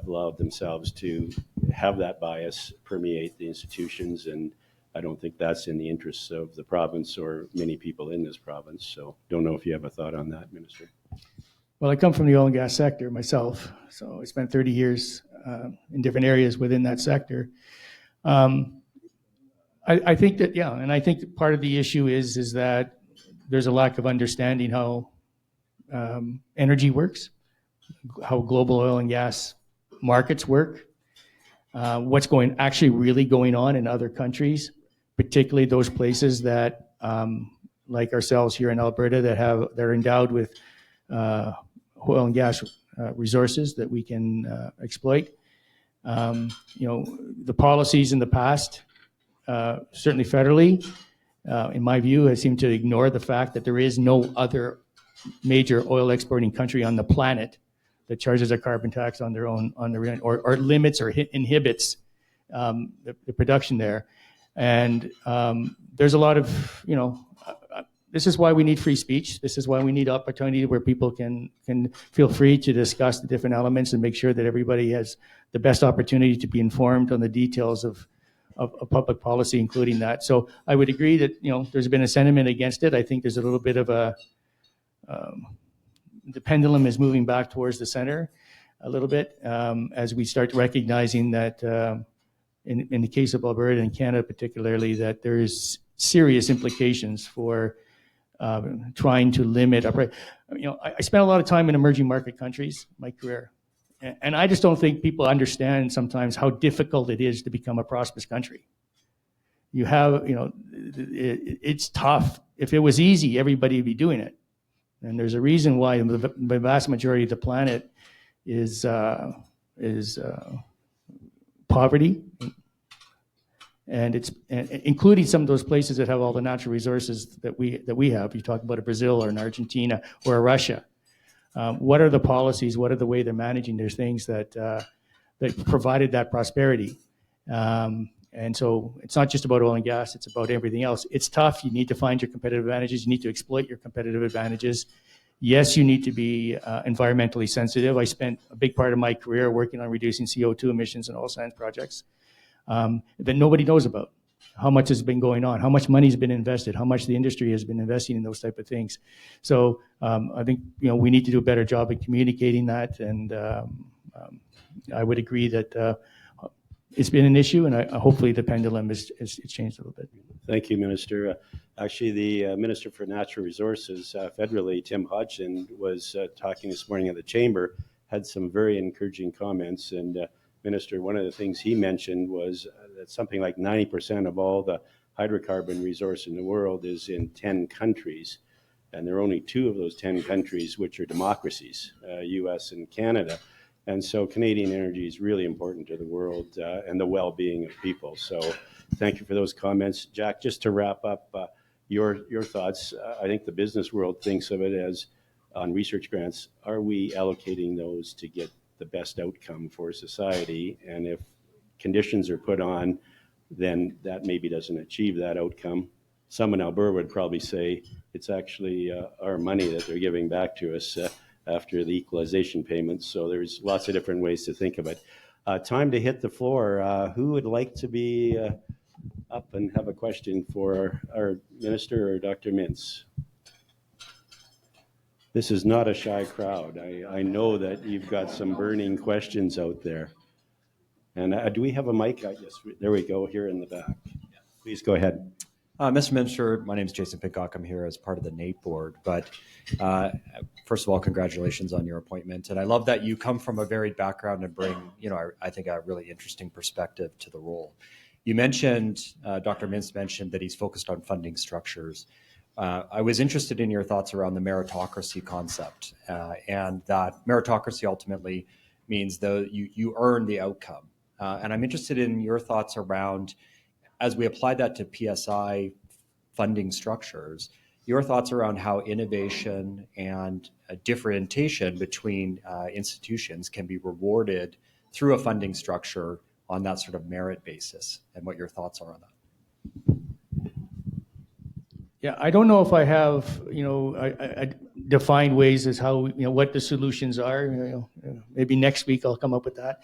Speaker 5: allowed themselves to have that bias permeate the institutions, and I don't think that's in the interests of the province or many people in this province. So don't know if you have a thought on that, Minister.
Speaker 2: Well, I come from the oil and gas sector myself, so I spent 30 years in different areas within that sector. I think that, and I think part of the issue is that there's a lack of understanding how energy works, how global oil and gas markets work, what's really going on in other countries, particularly those places that, like ourselves here in Alberta, they're endowed with oil and gas resources that we can exploit. The policies in the past, certainly federally, in my view, seem to ignore the fact that there is no other major oil exporting country on the planet that charges a carbon tax on their own, or limits or inhibits the production there. And there's a lot of, this is why we need free speech. This is why we need opportunity where people can feel free to discuss the different elements and make sure that everybody has the best opportunity to be informed on the details of public policy, including that. So I would agree that, there's been a sentiment against it. I think there's a little bit of the pendulum is moving back towards the center a little bit, as we start recognizing that in the case of Alberta and Canada particularly, that there is serious implications for trying to limit. I spent a lot of time in emerging market countries, my career, and I just don't think people understand sometimes how difficult it is to become a prosperous country. You have, it's tough. If it was easy, everybody would be doing it. And there's a reason why the vast majority of the planet is poverty, and it's including some of those places that have all the natural resources that we have. You talk about a Brazil or an Argentina or a Russia. What are the policies? What are the way they're managing their things that provided that prosperity? And so it's not just about oil and gas, it's about everything else. It's tough. You need to find your competitive advantages. You need to exploit your competitive advantages. Yes, you need to be environmentally sensitive. I spent a big part of my career working on reducing CO2 emissions in oil sands projects that nobody knows about. How much has been going on, how much money has been invested, how much the industry has been investing in those type of things. So I think we need to do a better job at communicating that, and I would agree that it's been an issue, and hopefully the pendulum has changed a little bit.
Speaker 5: Thank you, Minister. Actually, the Minister for Natural Resources federally, Tim Hodgson, was talking this morning at the Chamber, had some very encouraging comments. And Minister, one of the things he mentioned was that something like 90% of all the hydrocarbon resource in the world is in 10 countries. And there are only 2 of those 10 countries which are democracies, US and Canada. And so Canadian energy is really important to the world and the well-being of people. So thank you for those comments. Jack, just to wrap up your thoughts, I think the business world thinks of it as, on research grants, are we allocating those to get the best outcome for society? And if conditions are put on, then that maybe doesn't achieve that outcome. Some in Alberta would probably say it's actually our money that they're giving back to us after the equalization payments. So there's lots of different ways to think of it. Time to hit the floor. Who would like to be up and have a question for our minister or Dr. Mintz? This is not a shy crowd. I know that you've got some burning questions out there. And do we have a mic? Yes, there we go, here in the back. Please go ahead.
Speaker 6: Mr. Minister, my name is Jason Pitcock. I'm here as part of the NAPE board. But first of all, congratulations on your appointment. And I love that you come from a varied background and bring, I think a really interesting perspective to the role. You mentioned, Dr. Mintz mentioned that he's focused on funding structures. I was interested in your thoughts around the meritocracy concept, and that meritocracy ultimately means that you earn the outcome. And I'm interested in your thoughts around, as we apply that to PSI funding structures, your thoughts around how innovation and differentiation between institutions can be rewarded through a funding structure on that sort of merit basis, and what your thoughts are on that.
Speaker 2: Yeah, I don't know if I have, defined ways as how, what the solutions are. Maybe next week I'll come up with that.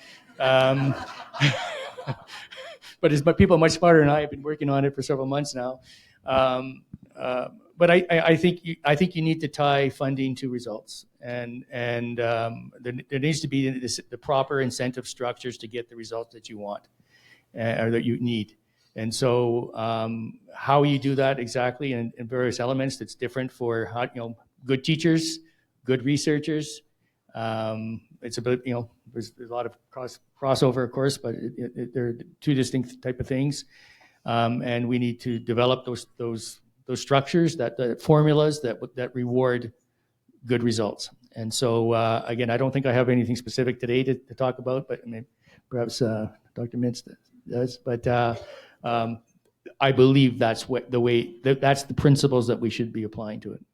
Speaker 2: But people much smarter than I have been working on it for several months now. But I think you need to tie funding to results, and there needs to be the proper incentive structures to get the results that you want or that you need. And so how you do that exactly in various elements, that's different for how, good teachers, good researchers. It's about, there's a lot of crossover, of course, but they're 2 distinct type of things. And we need to develop those structures, the formulas that reward good results. And so, again, I don't think I have anything specific today to talk about, but perhaps Dr. Mintz does. But I believe that's that's the principles that we should be applying to it.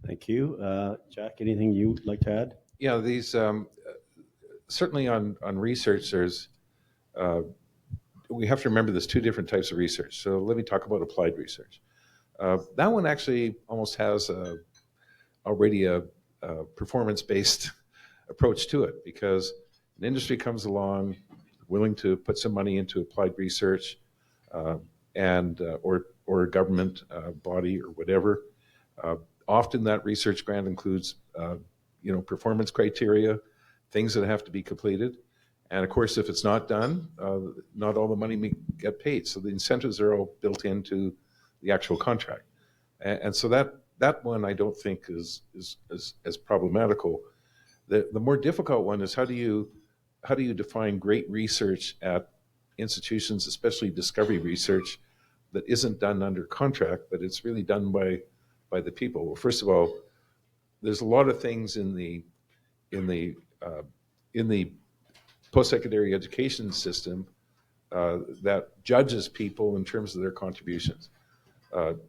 Speaker 5: Thank you. Jack, anything you'd like to add?
Speaker 3: Yeah, these certainly on research, there's we have to remember there's 2 different types of research. So let me talk about applied research. That one actually almost has already a performance-based approach to it, because an industry comes along willing to put some money into applied research, and or a government body or whatever. Often that research grant includes performance criteria, things that have to be completed. And of course, if it's not done, not all the money may get paid. So the incentives are all built into the actual contract. And so that one I don't think is as problematical. The more difficult one is how do you define great research at institutions, especially discovery research, that isn't done under contract, but it's really done by the people. Well, first of all, there's a lot of things in the post-secondary education system that judges people in terms of their contributions.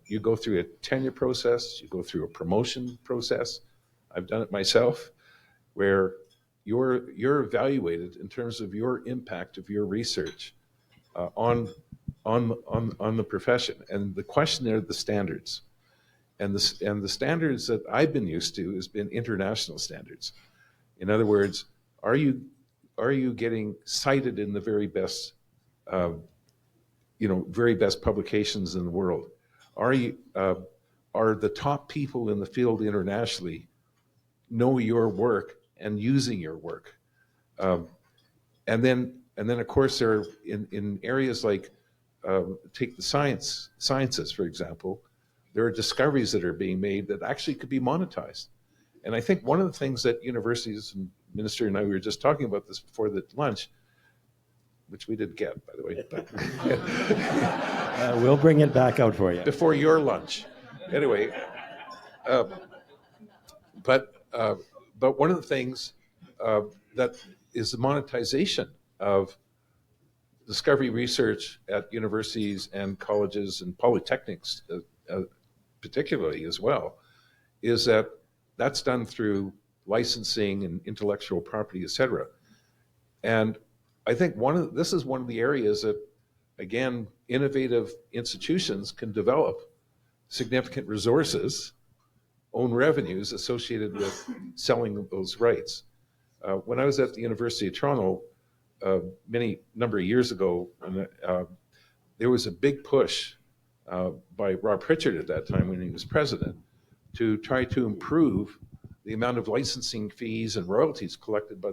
Speaker 3: You go through a tenure process, you go through a promotion process. I've done it myself, where you're evaluated in terms of your impact of your research on the profession. And the question there are the standards. And the standards that I've been used to has been international standards. In other words, are you getting cited in the very best publications in the world? Are the top people in the field internationally know your work and using your work? And then of course there are in areas like take the sciences, for example, there are discoveries that are being made that actually could be monetized. And I think one of the things that universities, and Minister and I were just talking about this before the lunch, which we didn't get, by the way. But
Speaker 5: we'll bring it back out for you.
Speaker 3: Before your lunch. Anyway, But one of the things that is the monetization of discovery research at universities and colleges and polytechnics particularly as well, is that that's done through licensing and intellectual property, et cetera. And I think this is one of the areas that, again, innovative institutions can develop significant resources, own revenues associated with selling those rights. When I was at the University of Toronto number of years ago, there was a big push by Rob Pritchard at that time when he was president to try to improve the amount of licensing fees and royalties collected by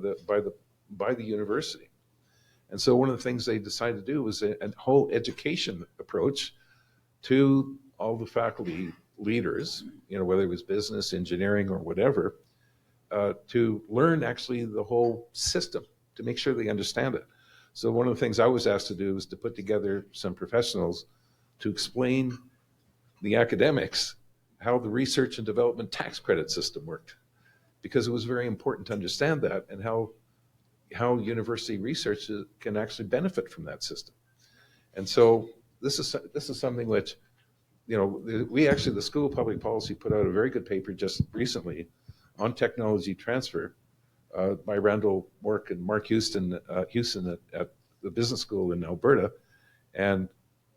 Speaker 3: the university. And so one of the things they decided to do was a whole education approach to all the faculty leaders, whether it was business, engineering, or whatever, to learn actually the whole system, to make sure they understand it. So one of the things I was asked to do was to put together some professionals to explain the academics how the research and development tax credit system worked, because it was very important to understand that and how university research can actually benefit from that system. And so this is something which, the School of Public Policy put out a very good paper just recently on technology transfer by Randall Mork and Mark Houston at the Business School in Alberta. And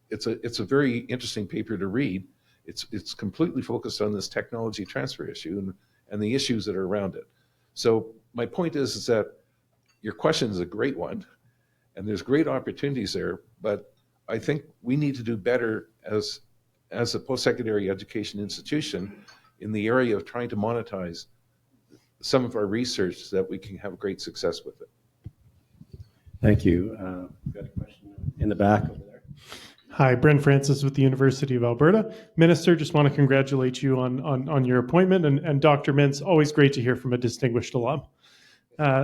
Speaker 3: it's a very interesting paper to read. It's completely focused on this technology transfer issue and the issues that are around it. So my point is that your question is a great one, and there's great opportunities there, but I think we need to do better as a post-secondary education institution in the area of trying to monetize some of our research so that we can have great success with it.
Speaker 5: Thank you. Got a question in the back over there.
Speaker 7: Hi, Brent Francis with the University of Alberta. Minister, just want to congratulate you on your appointment, and Dr. Mintz, always great to hear from a distinguished alum.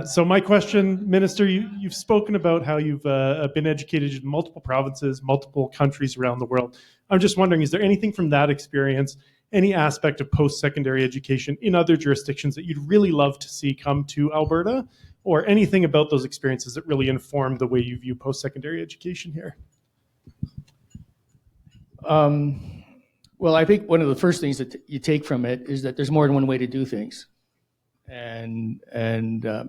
Speaker 7: So my question, Minister, you've spoken about how you've been educated in multiple provinces, multiple countries around the world. I'm just wondering, is there anything from that experience, any aspect of post-secondary education in other jurisdictions that you'd really love to see come to Alberta, or anything about those experiences that really inform the way you view post-secondary education here?
Speaker 2: Well, I think one of the first things that you take from it is that there's more than one way to do things. And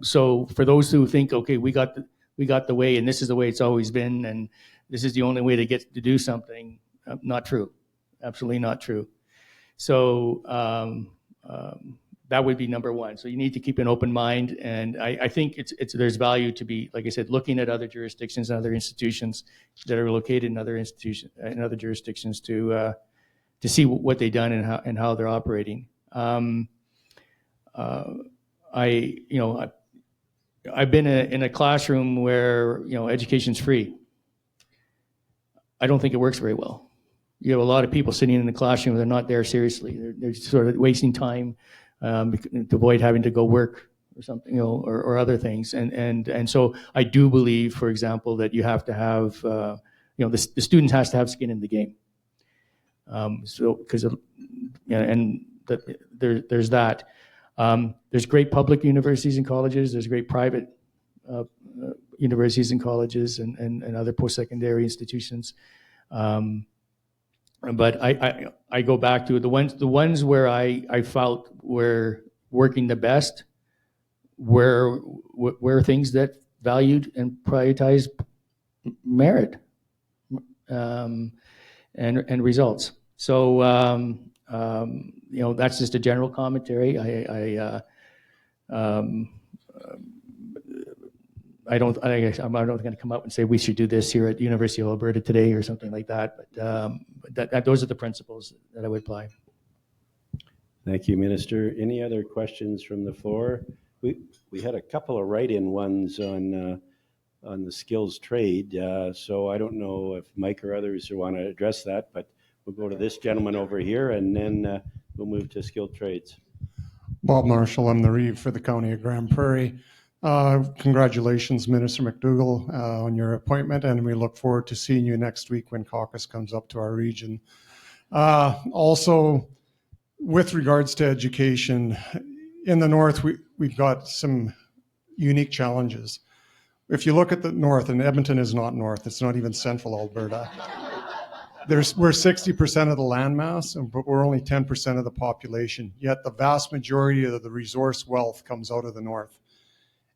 Speaker 2: so for those who think, okay, we got the way, and this is the way it's always been, and this is the only way to get to do something, not true. Absolutely not true. So that would be number one. So you need to keep an open mind, and I think there's value to be, like I said, looking at other jurisdictions and other institutions that are located in other jurisdictions to see what they've done and how they're operating. I've been in a classroom where education's free. I don't think it works very well. You have a lot of people sitting in the classroom, they're not there seriously. They're sort of wasting time to avoid having to go work or something, or other things. And so I do believe, for example, that you have to have, the student has to have skin in the game. There's that. There's great public universities and colleges. There's great private universities and colleges and other post-secondary institutions. But I go back to the ones where I felt were working the best were things that valued and prioritized merit and results. So that's just a general commentary. I'm not going to come up and say we should do this here at the University of Alberta today or something like that. But those are the principles that I would apply.
Speaker 5: Thank you, Minister. Any other questions from the floor? We had a couple of write-in ones on the skills trade. So I don't know if Mike or others want to address that, but we'll go to this gentleman over here, and then we'll move to skilled trades.
Speaker 8: Bob Marshall, I'm the Reeve for the County of Grand Prairie. Congratulations, Minister McDougall, on your appointment, and we look forward to seeing you next week when caucus comes up to our region. Also, with regards to education, in the north, we've got some unique challenges. If you look at the north, and Edmonton is not north, it's not even central Alberta. We're 60% of the landmass, but we're only 10% of the population. Yet the vast majority of the resource wealth comes out of the north.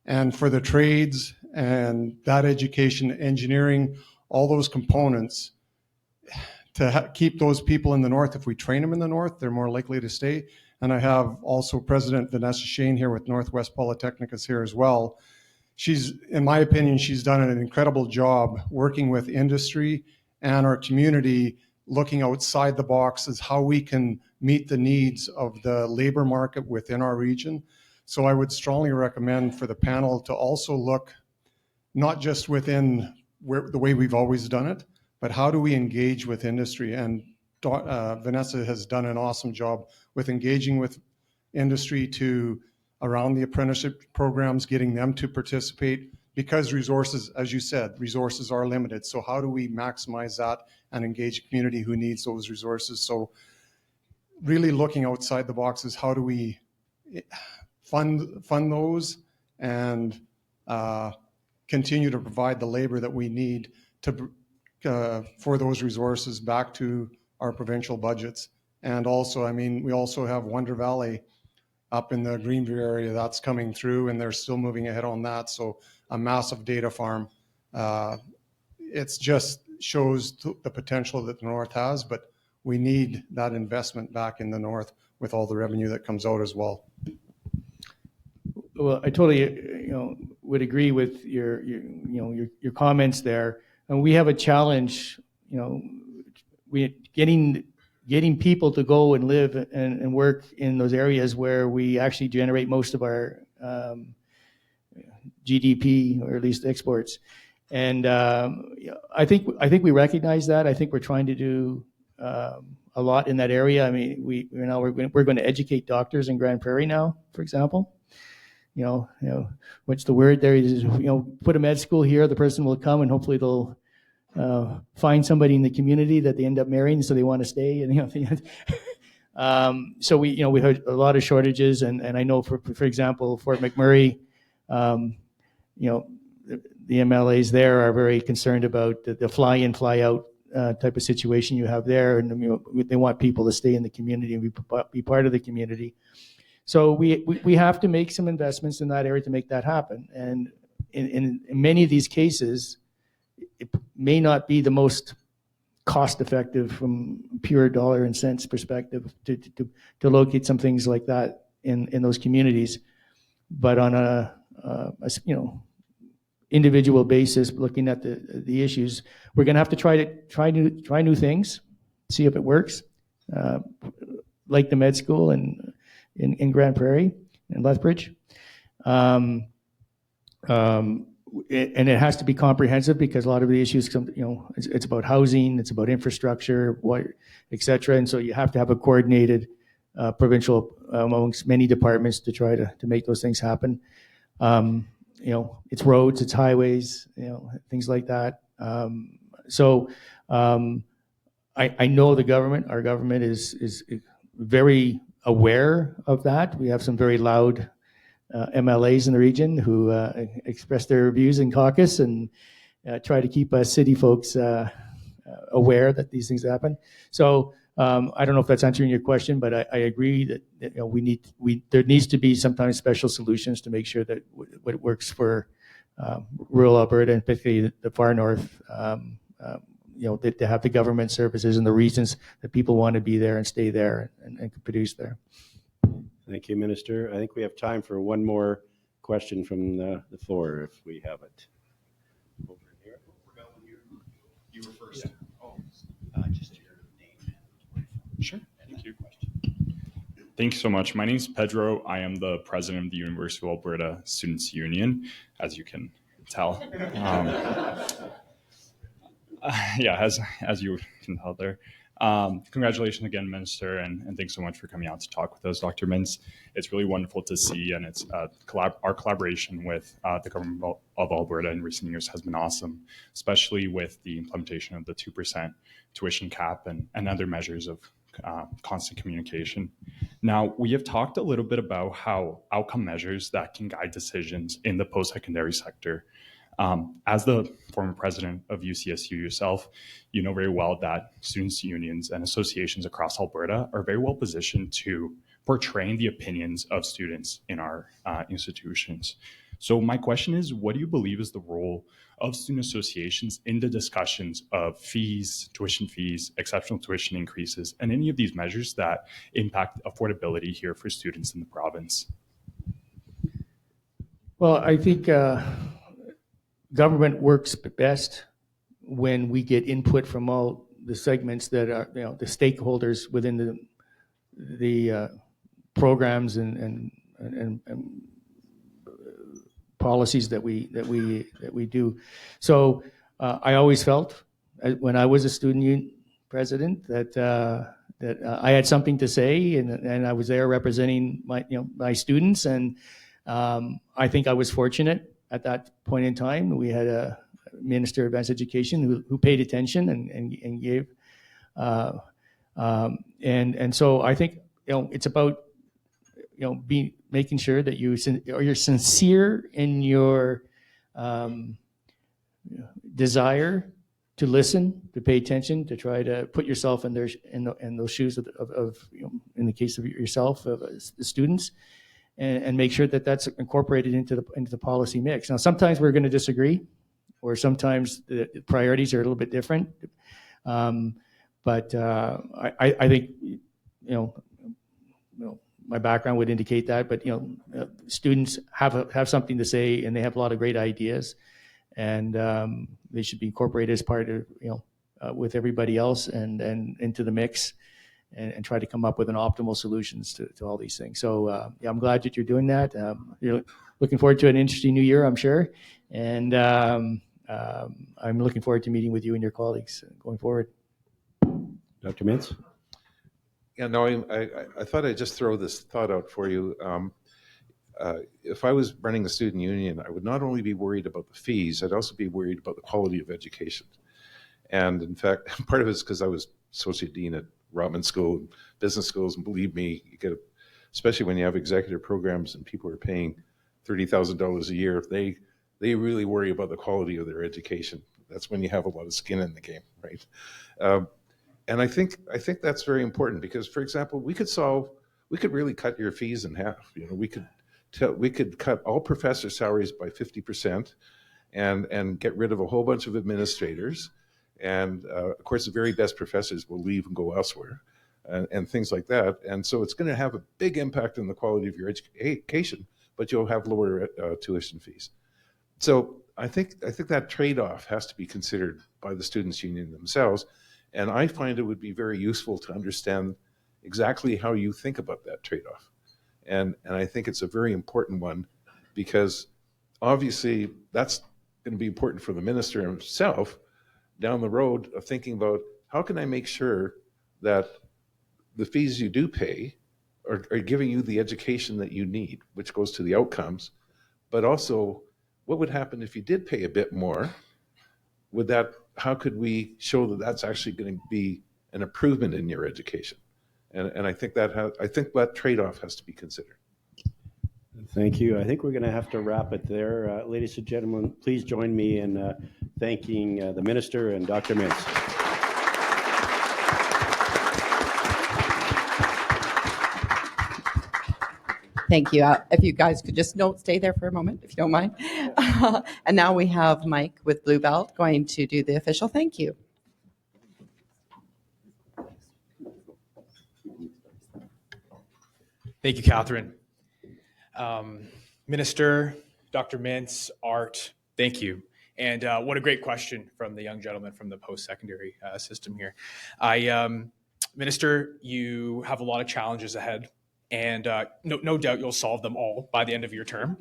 Speaker 8: And for the trades and that education, engineering, all those components, to keep those people in the north, if we train them in the north, they're more likely to stay. And I have also President Vanessa Shane here with Northwest Polytechnic is here as well. In my opinion, she's done an incredible job working with industry and our community, looking outside the box as how we can meet the needs of the labor market within our region. So I would strongly recommend for the panel to also look not just within the way we've always done it, but how do we engage with industry? And Vanessa has done an awesome job with engaging with industry around the apprenticeship programs, getting them to participate, because resources, as you said, resources are limited. So how do we maximize that and engage a community who needs those resources? So really looking outside the box is how do we fund those and continue to provide the labor that we need for those resources back to our provincial budgets. And also, I mean, we also have Wonder Valley up in the Greenview area that's coming through, and they're still moving ahead on that. So a massive data farm. It's just shows the potential that the North has, but we need that investment back in the North with all the revenue that comes out as well.
Speaker 2: Well, I totally, would agree with your comments there. And we have a challenge, we getting people to go and live and work in those areas where we actually generate most of our GDP, or at least exports. And I think we recognize that. I think we're trying to do a lot in that area. I mean, we're going to educate doctors in Grand Prairie now, for example. What's the word there? Is put a med school here. The person will come, and hopefully they'll find somebody in the community that they end up marrying, so they want to stay. And so we had a lot of shortages, and I know for example, Fort McMurray, the MLAs there are very concerned about the fly-in, fly-out type of situation you have there, and they want people to stay in the community and be part of the community. So we have to make some investments in that area to make that happen. And in many of these cases, it may not be the most cost-effective from pure dollar and cents perspective to locate some things like that in those communities, but on a individual basis, looking at the issues, we're going to have to try new things, see if it works, like the med school in Grand Prairie and Lethbridge. And it has to be comprehensive, because a lot of the issues it's about housing, it's about infrastructure, etc. And so you have to have a coordinated provincial amongst many departments to try to make those things happen. It's roads, it's highways, things like that. So I know our government is very aware of that. We have some very loud MLAs in the region who express their views in caucus and try to keep us city folks aware that these things happen. So I don't know if that's answering your question, but I agree that there needs to be sometimes special solutions to make sure that what works for rural Alberta, and particularly the far north, to have the government services and the reasons that people want to be there and stay there and produce there.
Speaker 5: Thank you, Minister. I think we have time for one more question from the floor, if we have it. Over here.
Speaker 9: You were first. Yeah. Oh, just your name. Sure. Thank you. Thank you so much. My name is Pedro. I am the president of the University of Alberta Students' Union, as you can tell. As you can tell there. Congratulations again, Minister, and thanks so much for coming out to talk with us, Dr. Mintz. It's really wonderful to see, and it's our collaboration with the government of Alberta in recent years has been awesome, especially with the implementation of the 2% tuition cap and other measures of constant communication. Now, we have talked a little bit about how outcome measures that can guide decisions in the post-secondary sector. As the former president of UCSU yourself, you know very well that students' unions and associations across Alberta are very well positioned to portray the opinions of students in our institutions. So my question is, what do you believe is the role of student associations in the discussions of fees, tuition fees, exceptional tuition increases, and any of these measures that impact affordability here for students in the province?
Speaker 2: Well, I think government works best when we get input from all the segments that are, the stakeholders within the programs and policies that we do. So I always felt when I was a student union president that I had something to say, and I was there representing my students, and I think I was fortunate at that point in time. We had a Minister of Advanced Education who paid attention and gave, and so I think it's about making sure that you're sincere in your desire to listen, to pay attention, to try to put yourself in those shoes of in the case of yourself, of the students, and make sure that that's incorporated into the policy mix. Now, sometimes we're going to disagree, or sometimes the priorities are a little bit different, but I think my background would indicate that. But students have something to say, and they have a lot of great ideas, and they should be incorporated as part of with everybody else and into the mix, and try to come up with an optimal solutions to all these things. So I'm glad that you're doing that. Looking forward to an interesting new year, I'm sure, and I'm looking forward to meeting with you and your colleagues going forward.
Speaker 5: Dr. Mintz?
Speaker 3: Yeah, no, I thought I'd just throw this thought out for you. If I was running a student union, I would not only be worried about the fees, I'd also be worried about the quality of education. And in fact, part of it is because I was associate dean at Rotman School and business schools, and believe me, you get, especially when you have executive programs and people are paying $30,000 a year, they really worry about the quality of their education. That's when you have a lot of skin in the game, right? And I think that's very important because, for example, we could really cut your fees in half. We could cut all professor salaries by 50% and get rid of a whole bunch of administrators. And of course, the very best professors will leave and go elsewhere and things like that. And so it's going to have a big impact on the quality of your education, but you'll have lower tuition fees. So I think that trade-off has to be considered by the students' union themselves. And I find it would be very useful to understand exactly how you think about that trade-off. And I think it's a very important one because obviously that's going to be important for the minister himself down the road of thinking about how can I make sure that the fees you do pay are giving you the education that you need, which goes to the outcomes, but also what would happen if you did pay a bit more? How could we show that that's actually going to be an improvement in your education? And I think that trade-off has to be considered.
Speaker 5: Thank you. I think we're going to have to wrap it there. Ladies and gentlemen, please join me in thanking the minister and Dr. Mintz.
Speaker 4: Thank you. If you guys could just stay there for a moment, if you don't mind. And now we have Mike with Blue Belt going to do the official thank you.
Speaker 10: Thank you, Catherine. Minister, Dr. Mintz, Art, thank you. And what a great question from the young gentleman from the post-secondary system here. Minister, you have a lot of challenges ahead, and no doubt you'll solve them all by the end of your term.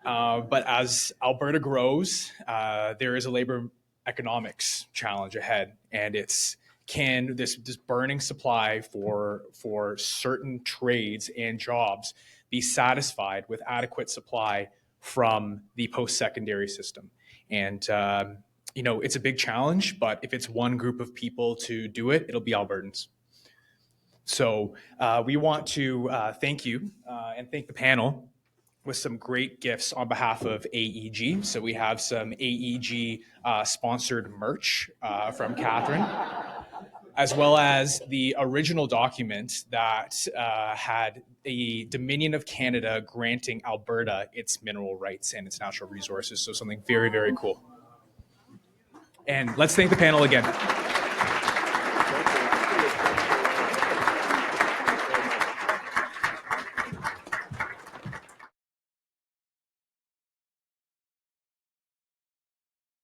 Speaker 10: But as Alberta grows, there is a labor economics challenge ahead, and it's this burning supply for certain trades and jobs be satisfied with adequate supply from the post-secondary system. And it's a big challenge, but if it's one group of people to do it, it'll be Albertans. So we want to thank you and thank the panel with some great gifts on behalf of AEG. So we have some AEG sponsored merch from Catherine, as well as the original document that had the Dominion of Canada granting Alberta its mineral rights and its natural resources. So something very, very cool. And let's thank the panel again.